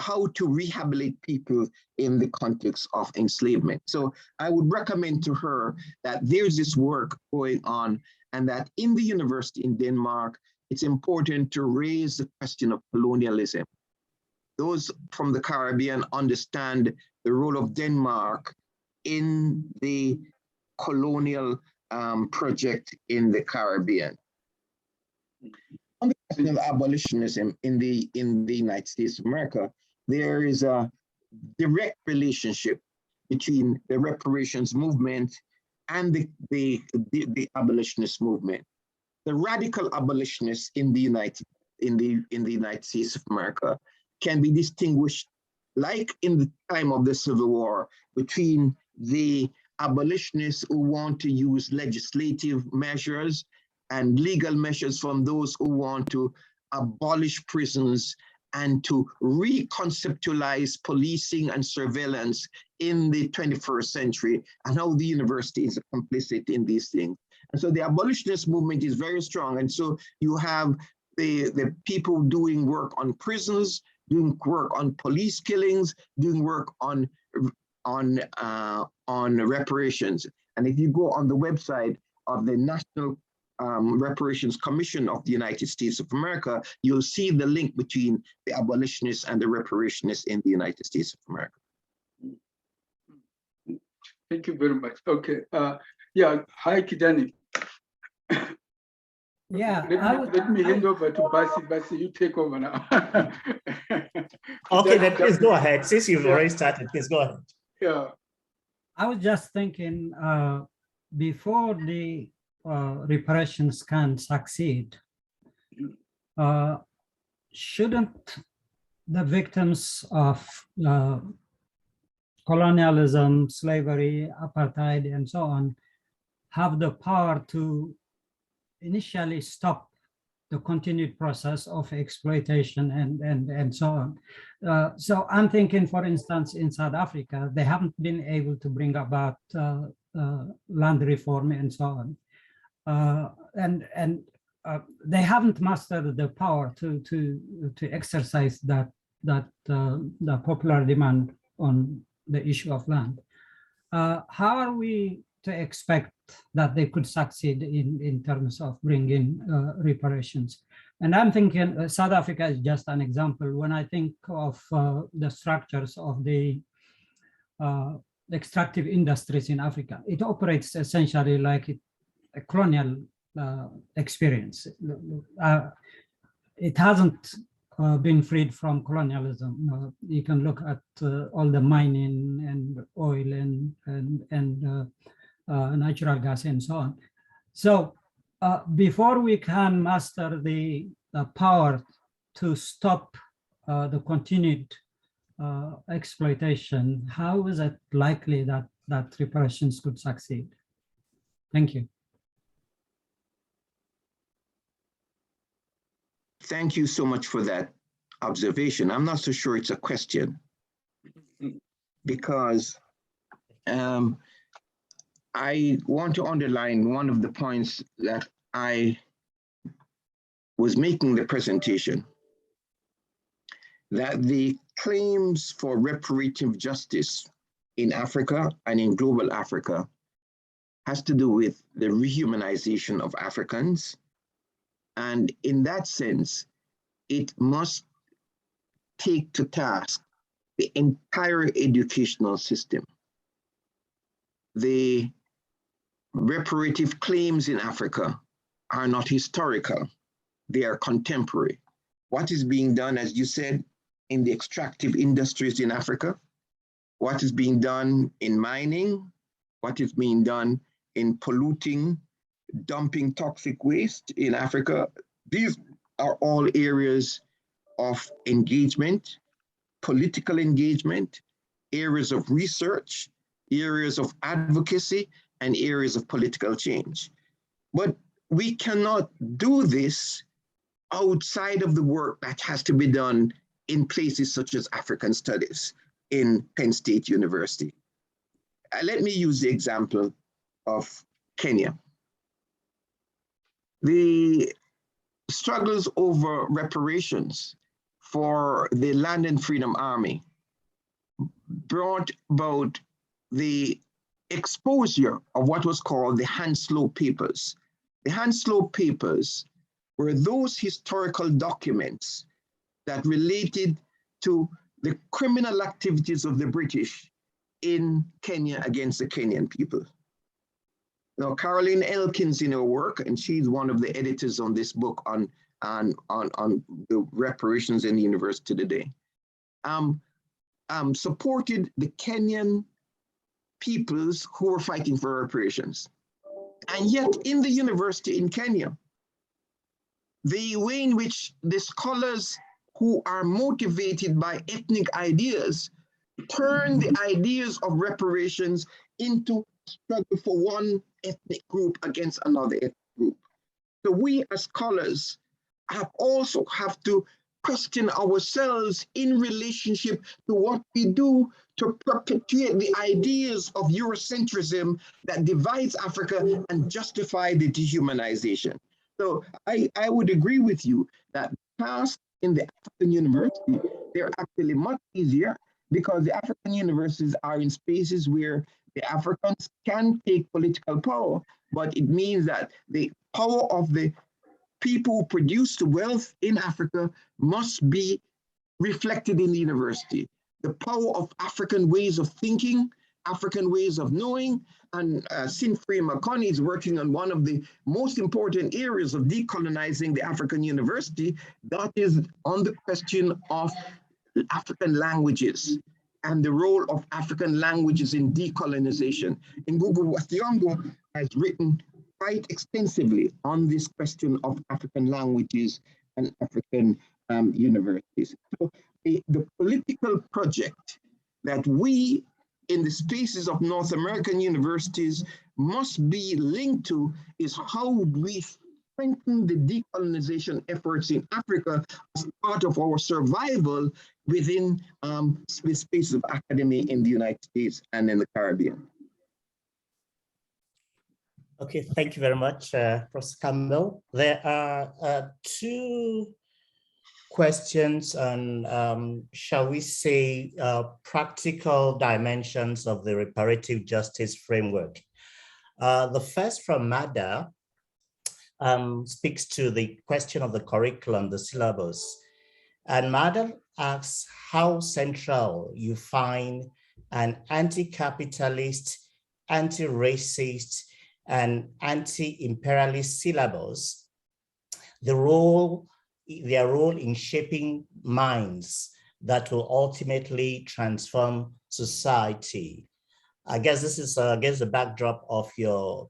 how to rehabilitate people in the context of enslavement. So I would recommend to her that there's this work going on and that in the university in Denmark, it's important to raise the question of colonialism. Those from the Caribbean understand the role of Denmark in the colonial project in the Caribbean. On the question of abolitionism in the United States of America, there is a direct relationship between the reparations movement and the abolitionist movement. The radical abolitionists in the United States of America can be distinguished, like in the time of the Civil War, between the abolitionists who want to use legislative measures and legal measures from those who want to abolish prisons and to reconceptualize policing and surveillance in the 21st century, and how the university is complicit in these things. And so the abolitionist movement is very strong. And so you have the people doing work on prisons, doing work on police killings, doing work on reparations. And if you go on the website of the National Reparations Commission of the United States of America, you'll see the link between the abolitionists and the reparationists in the United States of America. Thank you very much. Okay. Yeah, hi, Kidani. Yeah, let me hand over to Basi. Basi, you take over now. Okay, then please go ahead. Since you've already started, please go ahead. Yeah. I was just thinking, before the reparations can succeed, shouldn't the victims of colonialism, slavery, apartheid, and so on, have the power to initially stop the continued process of exploitation and so on. So I'm thinking, for instance, in South Africa, they haven't been able to bring about land reform and so on. They haven't mastered the power to exercise the popular demand on the issue of land. How are we to expect that they could succeed in terms of bringing reparations? And I'm thinking South Africa is just an example. When I think of the structures of the extractive industries in Africa, it operates essentially like a colonial experience. It hasn't been freed from colonialism. You can look at all the mining and oil and natural gas and so on. So before we can master the power to stop the continued exploitation, how is it likely that reparations could succeed? Thank you. Thank you so much for that observation. I'm not so sure it's a question, because I want to underline one of the points that I was making the presentation, that the claims for reparative justice in Africa and in global Africa has to do with the rehumanization of Africans. And in that sense, it must take to task the entire educational system. The reparative claims in Africa are not historical, they are contemporary. What is being done, as you said, in the extractive industries in Africa, what is being done in mining, what is being done in polluting, dumping toxic waste in Africa, these are all areas of engagement, political engagement, areas of research, areas of advocacy, and areas of political change. But we cannot do this outside of the work that has to be done in places such as African Studies in Penn State University. Let me use the example of Kenya. The struggles over reparations for the Land and Freedom Army brought about the exposure of what was called the Hanslow Papers. The Hanslow Papers were those historical documents that related to the criminal activities of the British in Kenya against the Kenyan people. Now, Caroline Elkins in her work, and she's one of the editors on this book on the reparations in the university today, supported the Kenyan peoples who were fighting for reparations. And yet in the university in Kenya, the way in which the scholars who are motivated by ethnic ideas turn the ideas of reparations into struggle for one ethnic group against another ethnic group. So we as scholars also have to question ourselves in relationship to what we do to perpetuate the ideas of Eurocentrism that divides Africa and justify the dehumanization. So I would agree with you that past in the African university, they're actually much easier because the African universities are in spaces where the Africans can take political power, but it means that the power of the people who produce the wealth in Africa must be reflected in the university. The power of African ways of thinking, African ways of knowing, and Sinfrey Makoni is working on one of the most important areas of decolonizing the African university, that is on the question of African languages and the role of African languages in decolonization. Ngugi wa Thiong'o has written quite extensively on this question of African languages and African universities. So the political project that we in the spaces of North American universities must be linked to is how we strengthen the decolonization efforts in Africa as part of our survival within the space of academia in the United States and in the Caribbean. Okay, thank you very much, Professor Campbell. There are two questions on, shall we say, practical dimensions of the reparative justice framework. The first from Mada speaks to the question of the curriculum, the syllabus. And Mada asks how central you find an anti-capitalist, anti-racist, and anti-imperialist syllabus, their role in shaping minds that will ultimately transform society. I guess this is against the backdrop of your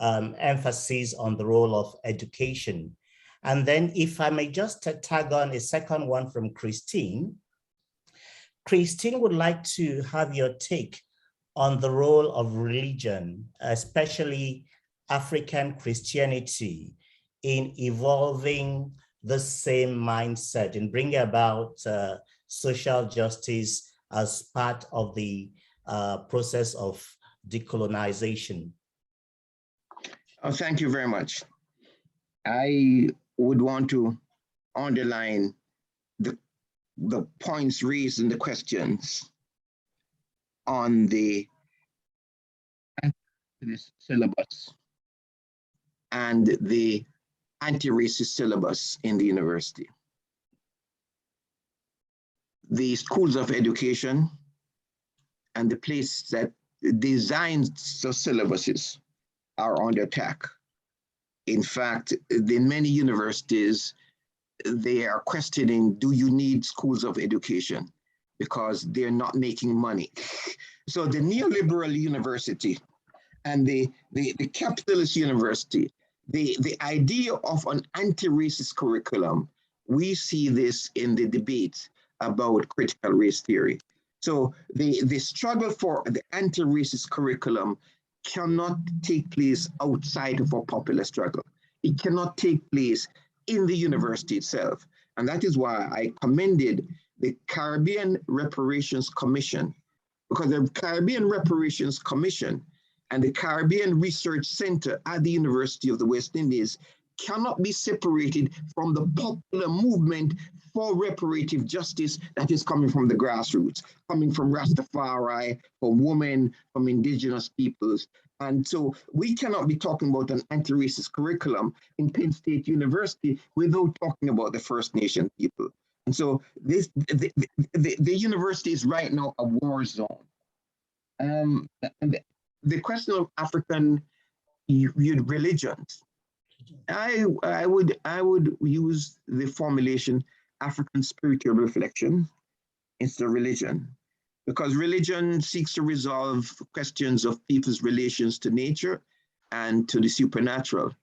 emphasis on the role of education. And then if I may just tag on a second one from Christine. Christine would like to have your take on the role of religion, especially African Christianity, in evolving the same mindset and bringing about social justice as part of the process of decolonization. Oh, thank you very much. I would want to underline the points raised in the questions on the syllabus and the anti-racist syllabus in the university. The schools of education and the place that designs the syllabuses are under attack. In fact, in many universities, they are questioning, do you need schools of education? Because they're not making money. So the neoliberal university and the capitalist university, the idea of an anti-racist curriculum, we see this in the debate about critical race theory. So the struggle for the anti-racist curriculum cannot take place outside of a popular struggle. It cannot take place in the university itself. And that is why I commended the Caribbean Reparations Commission, because the Caribbean Reparations Commission and the Caribbean Research Center at the University of the West Indies cannot be separated from the popular movement for reparative justice that is coming from the grassroots, coming from Rastafari, from women, from indigenous peoples. And so we cannot be talking about an anti-racist curriculum in Penn State University without talking about the First Nation people. And so the university is right now a war zone. And the question of African religions, I would use the formulation African spiritual reflection instead of religion, because religion seeks to resolve questions of people's relations to nature and to the supernatural.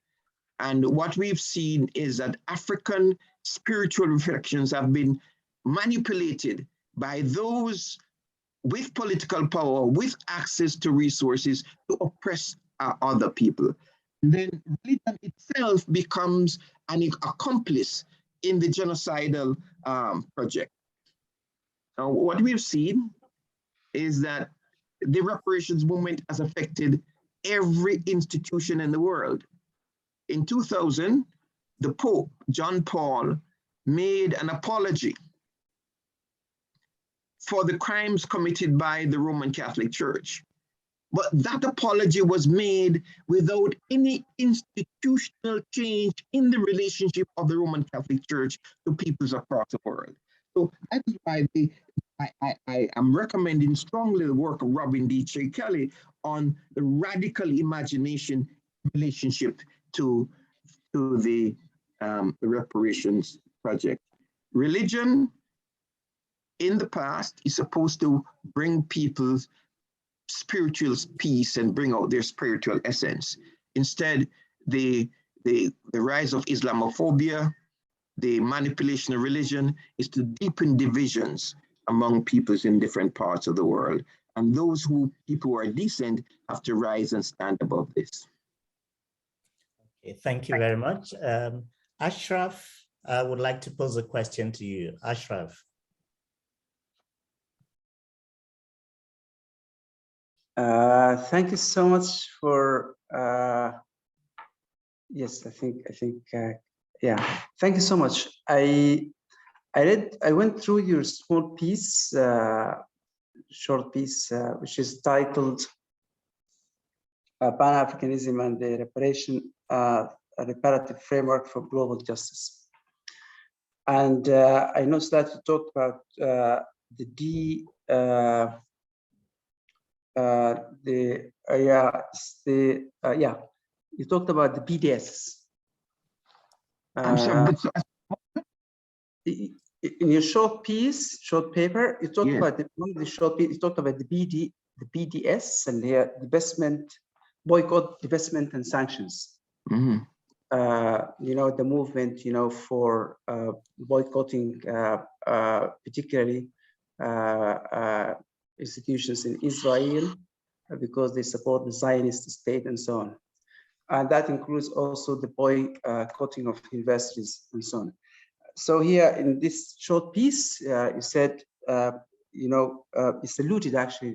And what we've seen is that African spiritual reflections have been manipulated by those with political power, with access to resources to oppress other people. And then religion itself becomes an accomplice in the genocidal project. Now, what we've seen is that the reparations movement has affected every institution in the world. In 2000, the Pope, John Paul, made an apology for the crimes committed by the Roman Catholic Church. But that apology was made without any institutional change in the relationship of the Roman Catholic Church to peoples across the world. So that is why I am recommending strongly the work of Robin D. J. Kelly on the radical imagination relationship to the reparations project. Religion in the past is supposed to bring people's spiritual peace and bring out their spiritual essence. Instead, the rise of Islamophobia, the manipulation of religion is to deepen divisions among peoples in different parts of the world. And those people who are decent have to rise and stand above this. Okay, thank you very much. Ashraf, I would like to pose a question to you. Ashraf. Thank you so much for, yes, I think, yeah, thank you so much. I went through your small piece, short piece, which is titled Pan-Africanism and the a reparative framework for global justice. And I noticed that you talked about you talked about the BDS. I'm sorry, in your short paper, you talked about you talked about the BDS and the divestment, boycott, divestment, and sanctions. Mm-hmm. You know, the movement, you know, for boycotting, particularly institutions in Israel, because they support the Zionist state and so on. And that includes also the boycotting of universities and so on. So here in this short piece, you said, you know, you saluted actually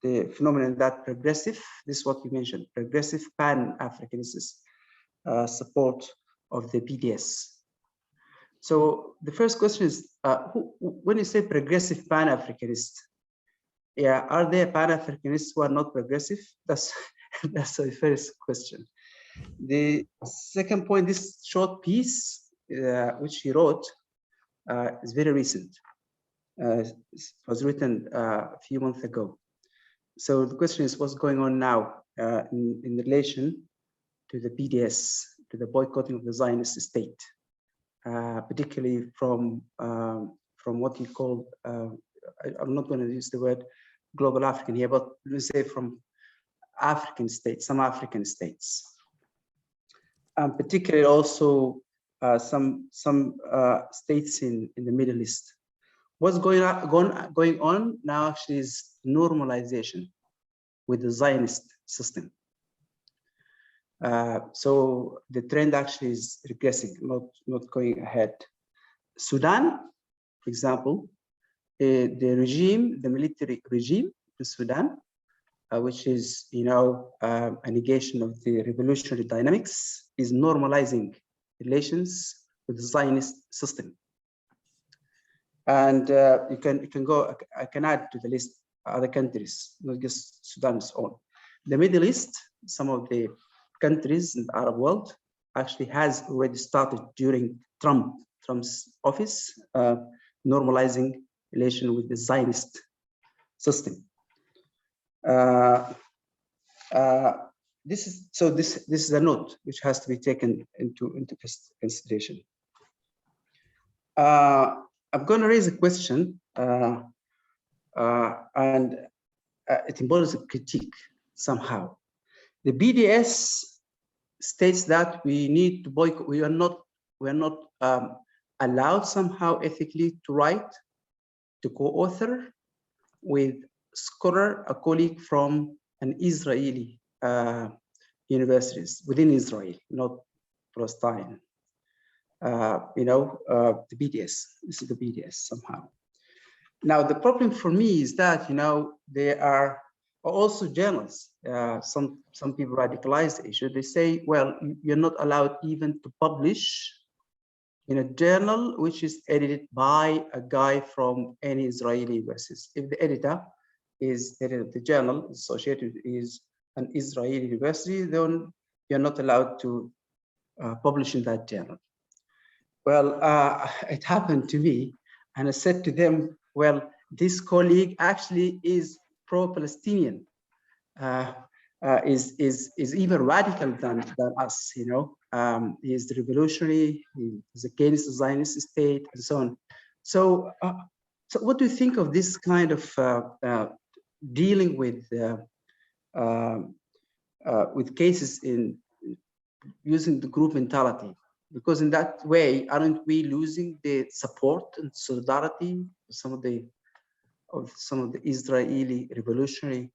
the phenomenon that progressive, this is what you mentioned, progressive Pan-Africanists support of the BDS. So the first question is, when you say progressive Pan-Africanists, yeah, are there Pan-Africanists who are not progressive? That's the first question. The second point, this short piece, which he wrote, is very recent. It was written a few months ago. So the question is, what's going on now in relation to the BDS, to the boycotting of the Zionist state, particularly from what you call, I'm not going to use the word global African here, but let's say from African states, some African states, and particularly also some states in the Middle East. What's going on now actually is normalization with the Zionist system. So the trend actually is regressing, not going ahead. Sudan, for example, the military regime in Sudan, which is, you know, a negation of the revolutionary dynamics, is normalizing relations with the Zionist system. And you can go, I can add to the list other countries, not just Sudan's own. The Middle East, some of the countries in the Arab world actually has already started during Trump's office, normalizing relation with the Zionist system. This is a note which has to be taken into consideration. I'm going to raise a question, and it involves a critique somehow. The BDS states that we need to boycott. We are not allowed somehow ethically to write, to co-author with scholar, a colleague from an Israeli universities within Israel, not Palestine. You know, the BDS. This is the BDS somehow. Now the problem for me is that, you know, there are also journalists. Some people radicalize the issue. They say, well, you're not allowed even to publish in a journal which is edited by a guy from any Israeli universities. If the editor is edited, the journal associated is an Israeli university, then you're not allowed to publish in that journal. Well, it happened to me, and I said to them, well, this colleague actually is pro-Palestinian, is even radical than us, you know. He's revolutionary, he's against the Zionist state, and so on. So, so what do you think of this kind of dealing with cases in using the group mentality? Because in that way, aren't we losing the support and solidarity of some of the of some of the Israeli revolutionary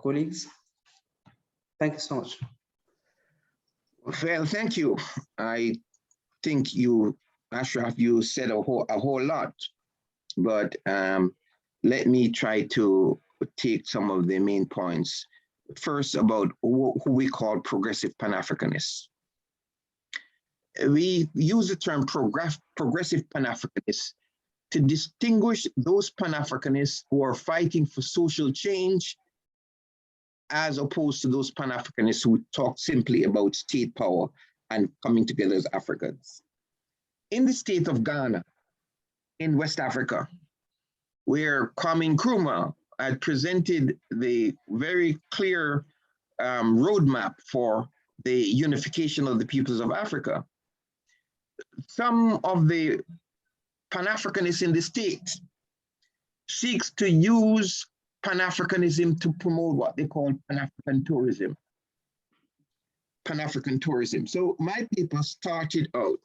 colleagues? Thank you so much. Well, thank you. I think you, Ashraf, you said a whole lot, but let me try to take some of the main points. First, about who we call progressive Pan-Africanists. We use the term progressive Pan-Africanists to distinguish those Pan-Africanists who are fighting for social change, as opposed to those Pan-Africanists who talk simply about state power and coming together as Africans. In the state of Ghana, in West Africa, where Kwame Nkrumah had presented the very clear roadmap for the unification of the peoples of Africa, some of the Pan-Africanists in the state seeks to use Pan-Africanism to promote what they call Pan-African tourism. Pan-African tourism. So my paper started out,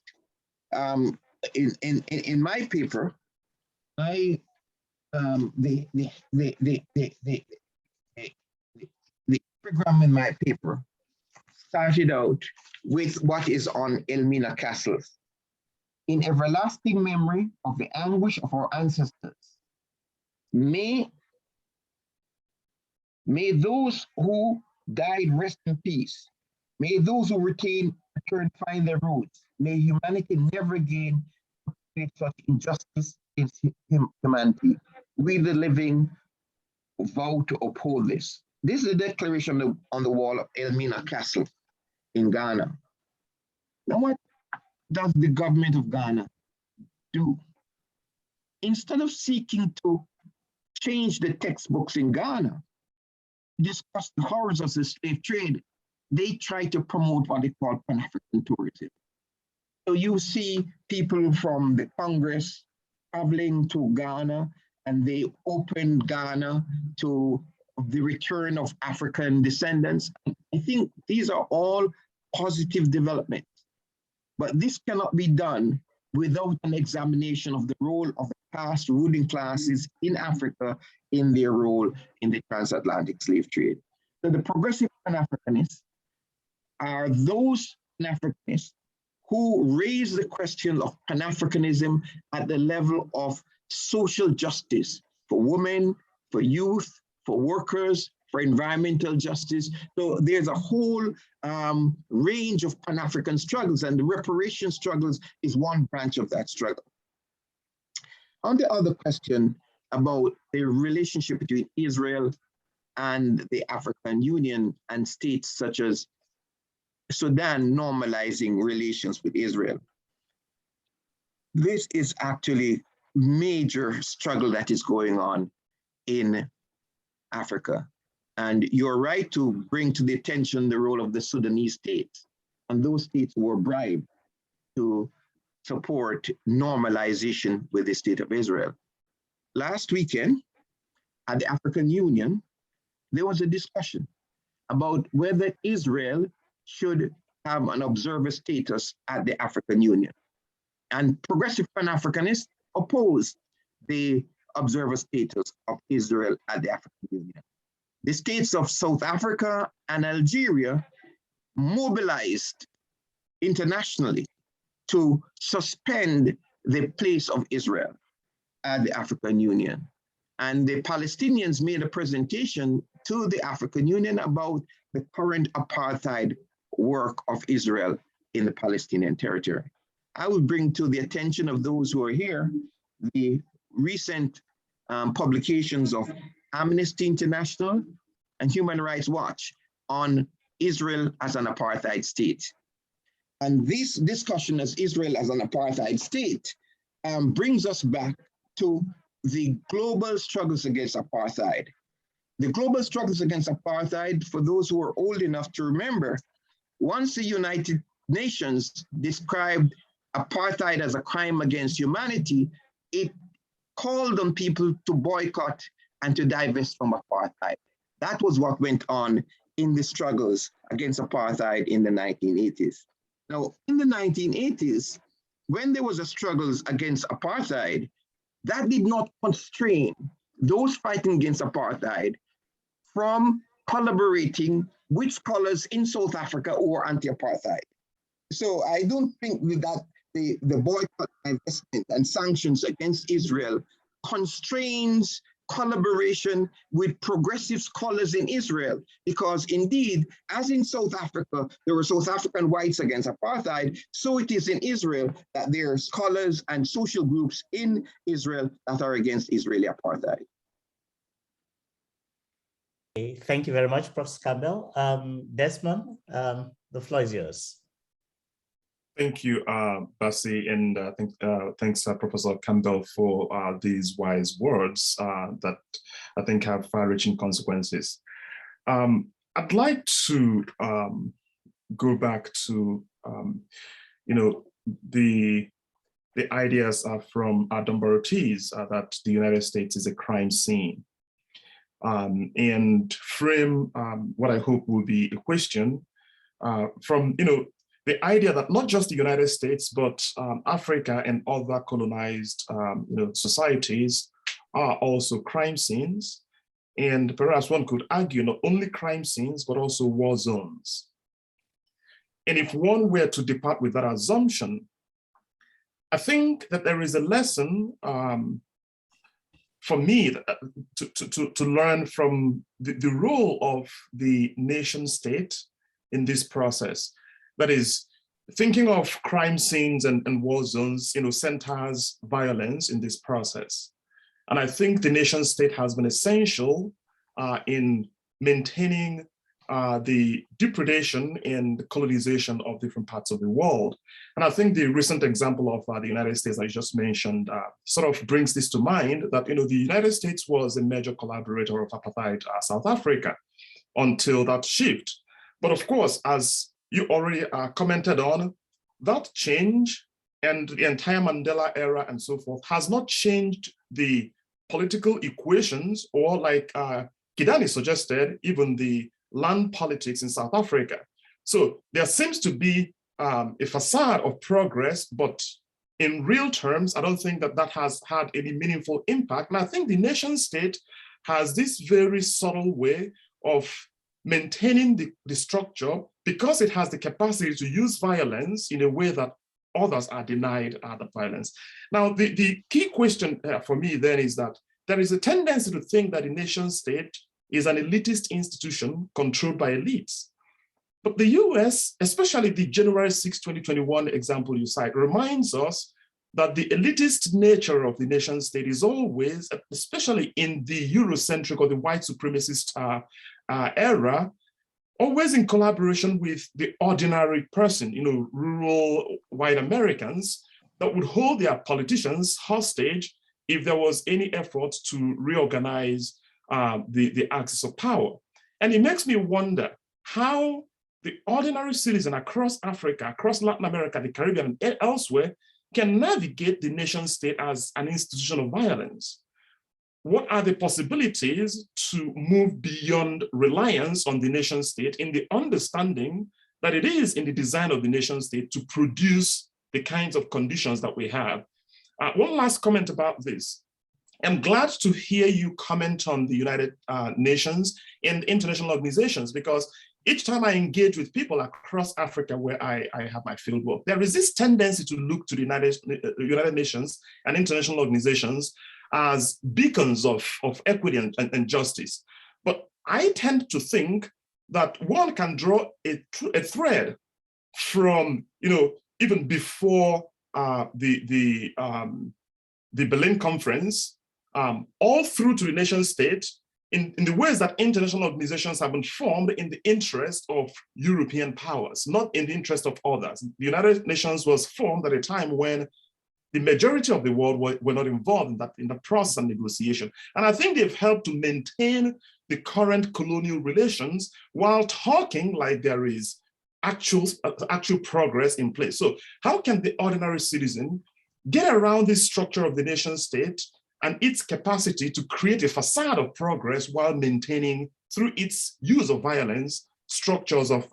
in my paper, the program in my paper started out with what is on Elmina Castles. In everlasting memory of the anguish of our ancestors, may those who died rest in peace. May those who return find their roots. May humanity never again perpetrate such injustice against humanity. We the living vow to uphold this. This is a declaration on the wall of Elmina Castle in Ghana. Now, what does the government of Ghana do? Instead of seeking to change the textbooks in Ghana, discuss the horrors of the slave trade, they try to promote what they call Pan-African tourism. So you see people from the Congress traveling to Ghana, and they open Ghana to the return of African descendants. I think these are all positive developments, but this cannot be done without an examination of the role of the past ruling classes in Africa in their role in the transatlantic slave trade. So the progressive Pan-Africanists are those Pan-Africanists who raise the question of Pan-Africanism at the level of social justice for women, for youth, for workers, for environmental justice. So there's a whole range of Pan-African struggles, and the reparation struggles is one branch of that struggle. On the other question about the relationship between Israel and the African Union and states such as Sudan normalizing relations with Israel. This is actually major struggle that is going on in Africa. And you're right to bring to the attention the role of the Sudanese states. And those states were bribed to support normalization with the state of Israel. Last weekend at the African Union, there was a discussion about whether Israel should have an observer status at the African Union. And progressive Pan-Africanists opposed the observer status of Israel at the African Union. The states of South Africa and Algeria mobilized internationally to suspend the place of Israel at the African Union. And the Palestinians made a presentation to the African Union about the current apartheid work of Israel in the Palestinian territory. I would bring to the attention of those who are here the recent publications of Amnesty International and Human Rights Watch on Israel as an apartheid state. And this discussion as Israel as an apartheid state brings us back to the global struggles against apartheid. The global struggles against apartheid, for those who are old enough to remember, once the United Nations described apartheid as a crime against humanity, it called on people to boycott and to divest from apartheid. That was what went on in the struggles against apartheid in the 1980s. Now, in the 1980s, when there was a struggles against apartheid, that did not constrain those fighting against apartheid from collaborating with scholars in South Africa who are anti-apartheid. So I don't think that the boycott, investment, and sanctions against Israel constrains collaboration with progressive scholars in Israel, because indeed, as in South Africa, there were South African whites against apartheid, so it is in Israel that there are scholars and social groups in Israel that are against Israeli apartheid. Thank you very much, Professor Campbell. Desmond, the floor is yours. Thank you, Bassi, and thanks, Professor Campbell, for these wise words that I think have far-reaching consequences. I'd like to go back to, the ideas from Dunbar Ortiz that the United States is a crime scene, and frame what I hope will be a question from, the idea that not just the United States, but Africa and other colonized societies are also crime scenes. And perhaps one could argue not only crime scenes, but also war zones. And if one were to depart with that assumption, I think that there is a lesson for me to learn from the role of the nation state in this process. That is, thinking of crime scenes and war zones, centers violence in this process. And I think the nation state has been essential in maintaining the depredation and colonization of different parts of the world. And I think the recent example of the United States I just mentioned sort of brings this to mind, that the United States was a major collaborator of apartheid South Africa until that shift. But of course, as you already commented on, that change and the entire Mandela era and so forth has not changed the political equations, or like Kidani suggested, even the land politics in South Africa. So there seems to be a facade of progress, but in real terms, I don't think that that has had any meaningful impact. And I think the nation state has this very subtle way of maintaining the structure, because it has the capacity to use violence in a way that others are denied that violence. Now, the key question for me then is that there is a tendency to think that the nation state is an elitist institution controlled by elites. But the US, especially the January 6, 2021 example you cite, reminds us that the elitist nature of the nation state is always, especially in the Eurocentric or the white supremacist era, always in collaboration with the ordinary person, rural white Americans, that would hold their politicians hostage if there was any effort to reorganize the axis of power. And it makes me wonder how the ordinary citizen across Africa, across Latin America, the Caribbean, and elsewhere can navigate the nation state as an institution of violence. What are the possibilities to move beyond reliance on the nation state in the understanding that it is in the design of the nation state to produce the kinds of conditions that we have? One last comment about this. I'm glad to hear you comment on the United Nations and international organizations, because each time I engage with people across Africa where I have my field work, there is this tendency to look to the United Nations and international organizations as beacons of equity and justice. But I tend to think that one can draw a thread from, even before the Berlin Conference, all through to the nation state, in the ways that international organizations have been formed in the interest of European powers, not in the interest of others. The United Nations was formed at a time when the majority of the world were not involved in that process and negotiation. And I think they've helped to maintain the current colonial relations while talking like there is actual progress in place. So how can the ordinary citizen get around this structure of the nation state and its capacity to create a facade of progress while maintaining, through its use of violence, structures of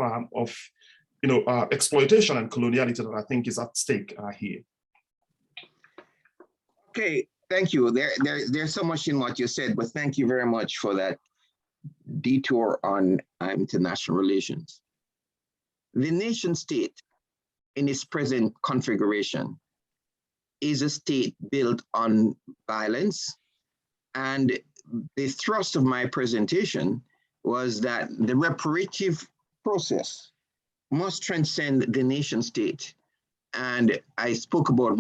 exploitation and coloniality that I think is at stake here? Okay, Thank you. There's so much in what you said, but thank you very much for that detour on international relations. The nation state in its present configuration is a state built on violence. And the thrust of my presentation was that the reparative process must transcend the nation state. And I spoke about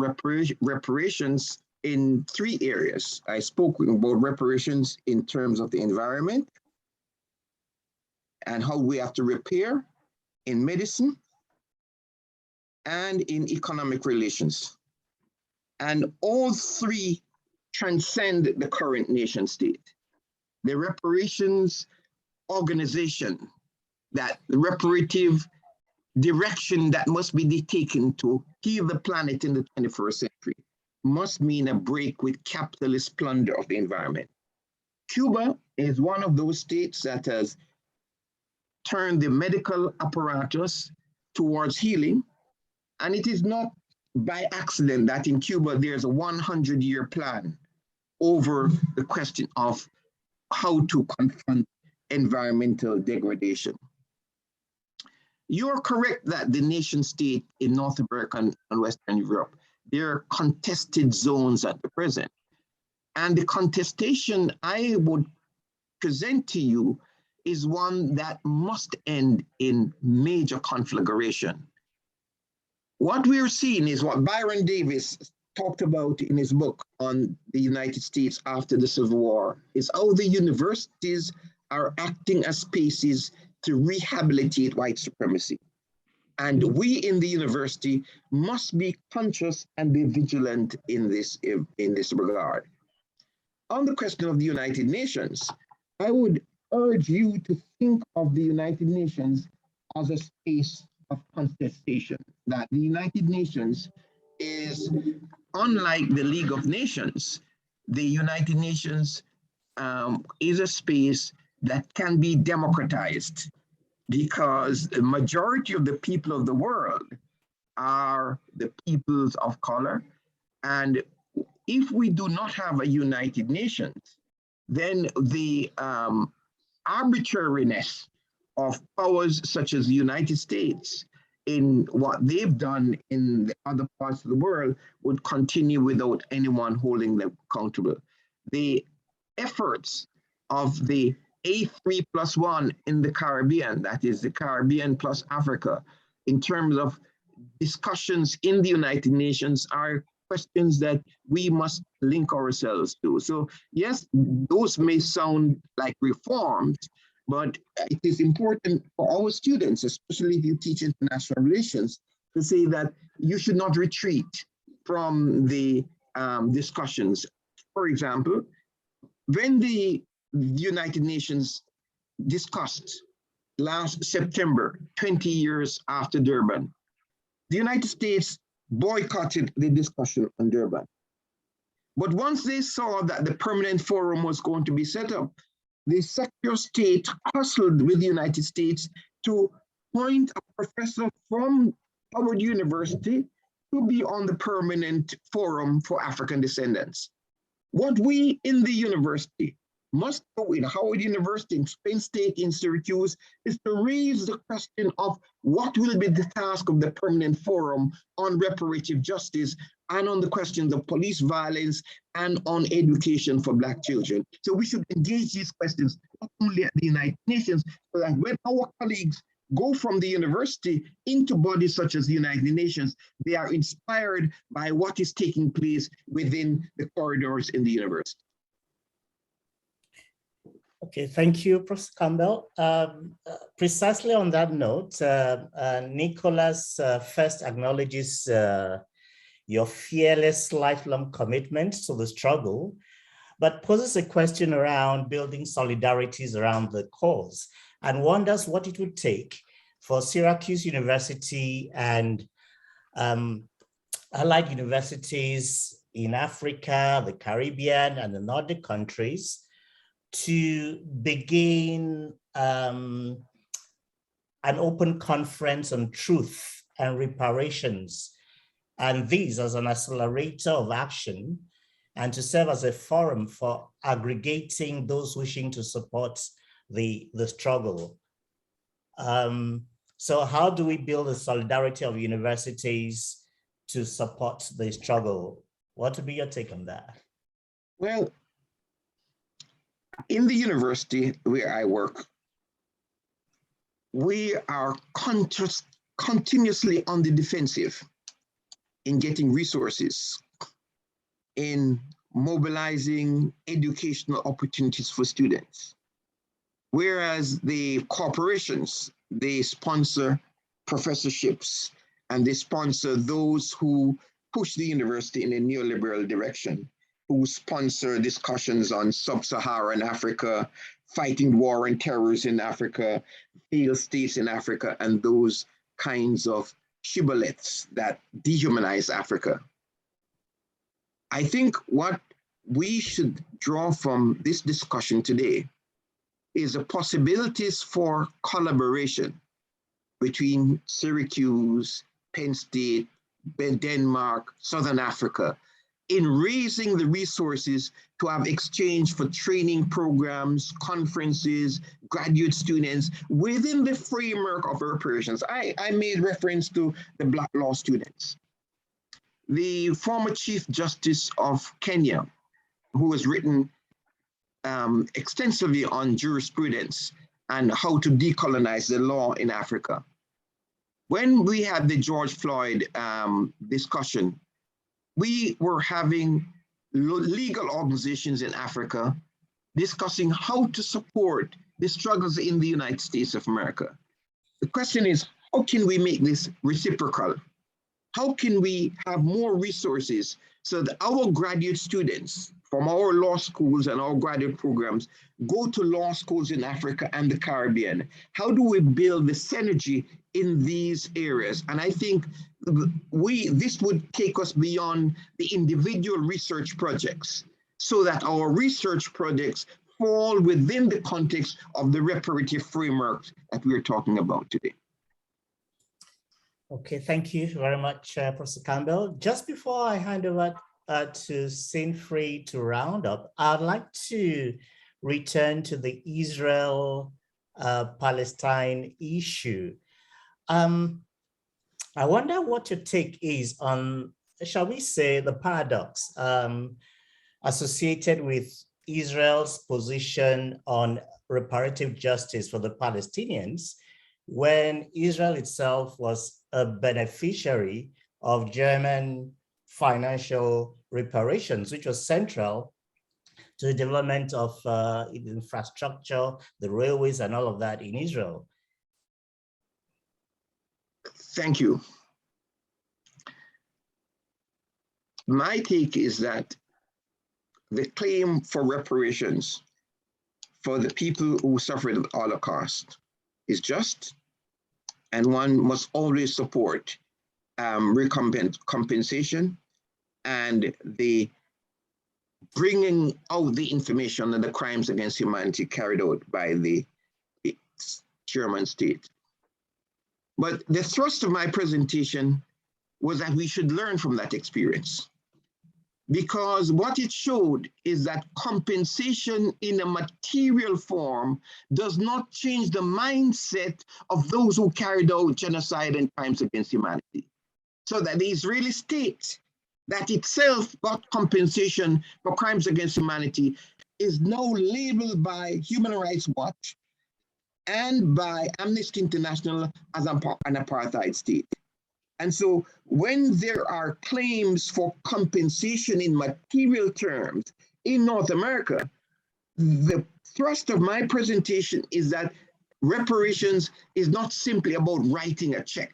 reparations in 3 areas. I spoke about reparations in terms of the environment and how we have to repair in medicine and in economic relations. And all 3 transcend the current nation state. The reparations organization, that the reparative direction that must be taken to heal the planet in the 21st century must mean a break with capitalist plunder of the environment. Cuba is one of those states that has turned the medical apparatus towards healing. And it is not by accident that in Cuba, there's a 100-year plan over the question of how to confront environmental degradation. You're correct that the nation state in North America and Western Europe, there are contested zones at the present. And the contestation I would present to you is one that must end in major conflagration. What we're seeing is what Byron Davis talked about in his book on the United States after the Civil War, is how the universities are acting as spaces to rehabilitate white supremacy. And we in the university must be conscious and be vigilant in this regard. On the question of the United Nations, I would urge you to think of the United Nations as a space of contestation, that the United Nations is, unlike the League of Nations, the United Nations is a space that can be democratized, because the majority of the people of the world are the peoples of color. And if we do not have a United Nations, then the arbitrariness of powers such as the United States in what they've done in the other parts of the world would continue without anyone holding them accountable. The efforts of the A3+1 in the Caribbean, that is the Caribbean plus Africa, in terms of discussions in the United Nations, are questions that we must link ourselves to. So yes, those may sound like reforms, but it is important for our students, especially if you teach international relations, to say that you should not retreat from the discussions. For example, when the United Nations discussed last September, 20 years after Durban, the United States boycotted the discussion on Durban. But once they saw that the permanent forum was going to be set up, the Secretary of State hustled with the United States to appoint a professor from Howard University to be on the permanent forum for African descendants. What we in the university must do in Howard University, in Penn State, in Syracuse, is to raise the question of what will be the task of the permanent forum on reparative justice and on the questions of police violence and on education for Black children. So we should engage these questions not only at the United Nations, but that when our colleagues go from the university into bodies such as the United Nations, they are inspired by what is taking place within the corridors in the university. Okay, thank you, Professor Campbell. Precisely on that note, Nicholas first acknowledges your fearless lifelong commitment to the struggle, but poses a question around building solidarities around the cause and wonders what it would take for Syracuse University and allied universities in Africa, the Caribbean, and the Nordic countries to begin an open conference on truth and reparations, and these as an accelerator of action and to serve as a forum for aggregating those wishing to support the struggle. So how do we build a solidarity of universities to support the struggle? What would be your take on that? Well, in the university where I work, we are continuously on the defensive in getting resources, in mobilizing educational opportunities for students. Whereas the corporations, they sponsor professorships and they sponsor those who push the university in a neoliberal direction, who sponsor discussions on sub-Saharan Africa, fighting war and terrorists in Africa, failed states in Africa, and those kinds of shibboleths that dehumanize Africa. I think what we should draw from this discussion today is the possibilities for collaboration between Syracuse, Penn State, Denmark, Southern Africa, in raising the resources to have exchange for training programs, conferences, graduate students within the framework of reparations. I made reference to the Black law students. The former Chief Justice of Kenya, who has written extensively on jurisprudence and how to decolonize the law in Africa. When we had the George Floyd discussion, we were having legal organizations in Africa discussing how to support the struggles in the United States of America. The question is, how can we make this reciprocal? How can we have more resources so that our graduate students from our law schools and our graduate programs go to law schools in Africa and the Caribbean? How do we build the synergy in these areas? And I think this would take us beyond the individual research projects so that our research projects fall within the context of the reparative framework that we're talking about today. Okay, thank you very much, Professor Campbell. Just before I hand over to Sinfree to round up, I'd like to return to the Israel-Palestine issue. I wonder what your take is on, shall we say, the paradox associated with Israel's position on reparative justice for the Palestinians, when Israel itself was a beneficiary of German financial reparations, which was central to the development of infrastructure, the railways and all of that in Israel. Thank you. My take is that the claim for reparations for the people who suffered the Holocaust is just, and one must always support compensation and the bringing out the information on the crimes against humanity carried out by the German state. But the thrust of my presentation was that we should learn from that experience, because what it showed is that compensation in a material form does not change the mindset of those who carried out genocide and crimes against humanity. So that the Israeli state that itself got compensation for crimes against humanity is now labeled by Human Rights Watch and by Amnesty International as an apartheid state. And so when there are claims for compensation in material terms in North America, the thrust of my presentation is that reparations is not simply about writing a check.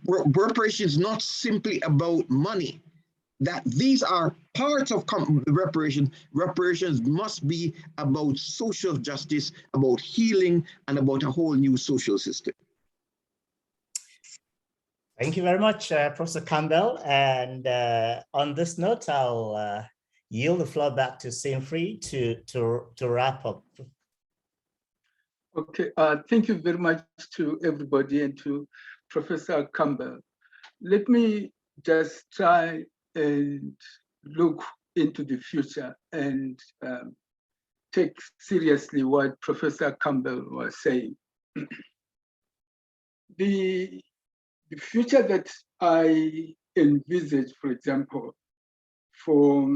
Reparations is not simply about money. That these are parts of reparations. Reparations must be about social justice, about healing, and about a whole new social system. Thank you very much, Professor Campbell. And on this note, I'll yield the floor back to Sinfree to wrap up. Okay, thank you very much to everybody and to Professor Campbell. Let me just try and look into the future and take seriously what Professor Campbell was saying. The future that I envisage, for example, for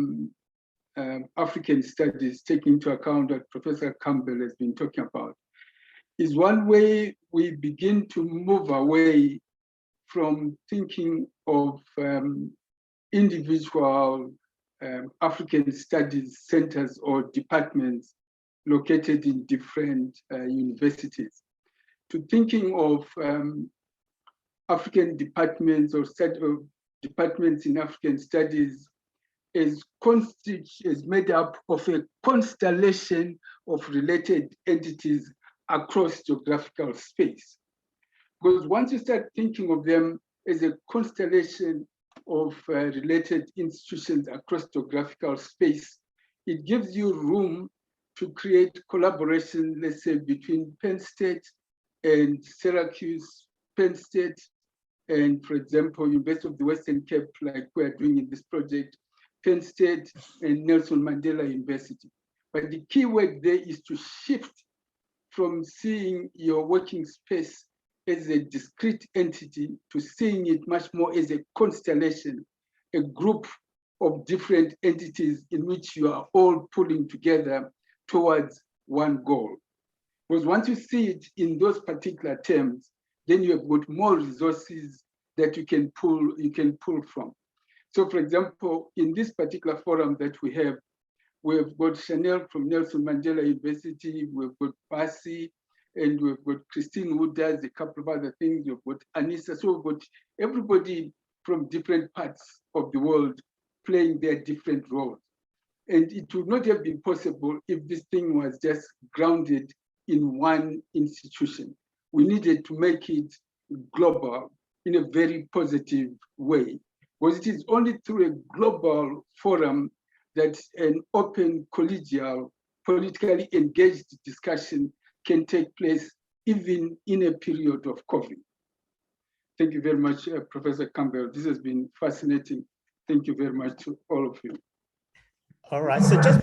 African studies, taking into account what Professor Campbell has been talking about, is one way we begin to move away from thinking of individual African studies centers or departments located in different universities, to thinking of African departments or departments in African studies is made up of a constellation of related entities across geographical space. Because once you start thinking of them as a constellation of related institutions across geographical space, it gives you room to create collaboration, let's say, between Penn State and Syracuse, Penn State, and, for example, University of the Western Cape, like we are doing in this project, Penn State and Nelson Mandela University. But the key word there is to shift from seeing your working space as a discrete entity to seeing it much more as a constellation, a group of different entities in which you are all pulling together towards one goal. Because once you see it in those particular terms, then you have got more resources that you can pull from. So, for example, in this particular forum that we have got Chanel from Nelson Mandela University, we've got Basi, and we've got Christine who does a couple of other things, we've got Anissa, so we've got everybody from different parts of the world playing their different roles. And it would not have been possible if this thing was just grounded in one institution. We needed to make it global in a very positive way, because it is only through a global forum that an open, collegial, politically engaged discussion can take place, even in a period of COVID. Thank you very much, Professor Campbell. This has been fascinating. Thank you very much to all of you. All right, so just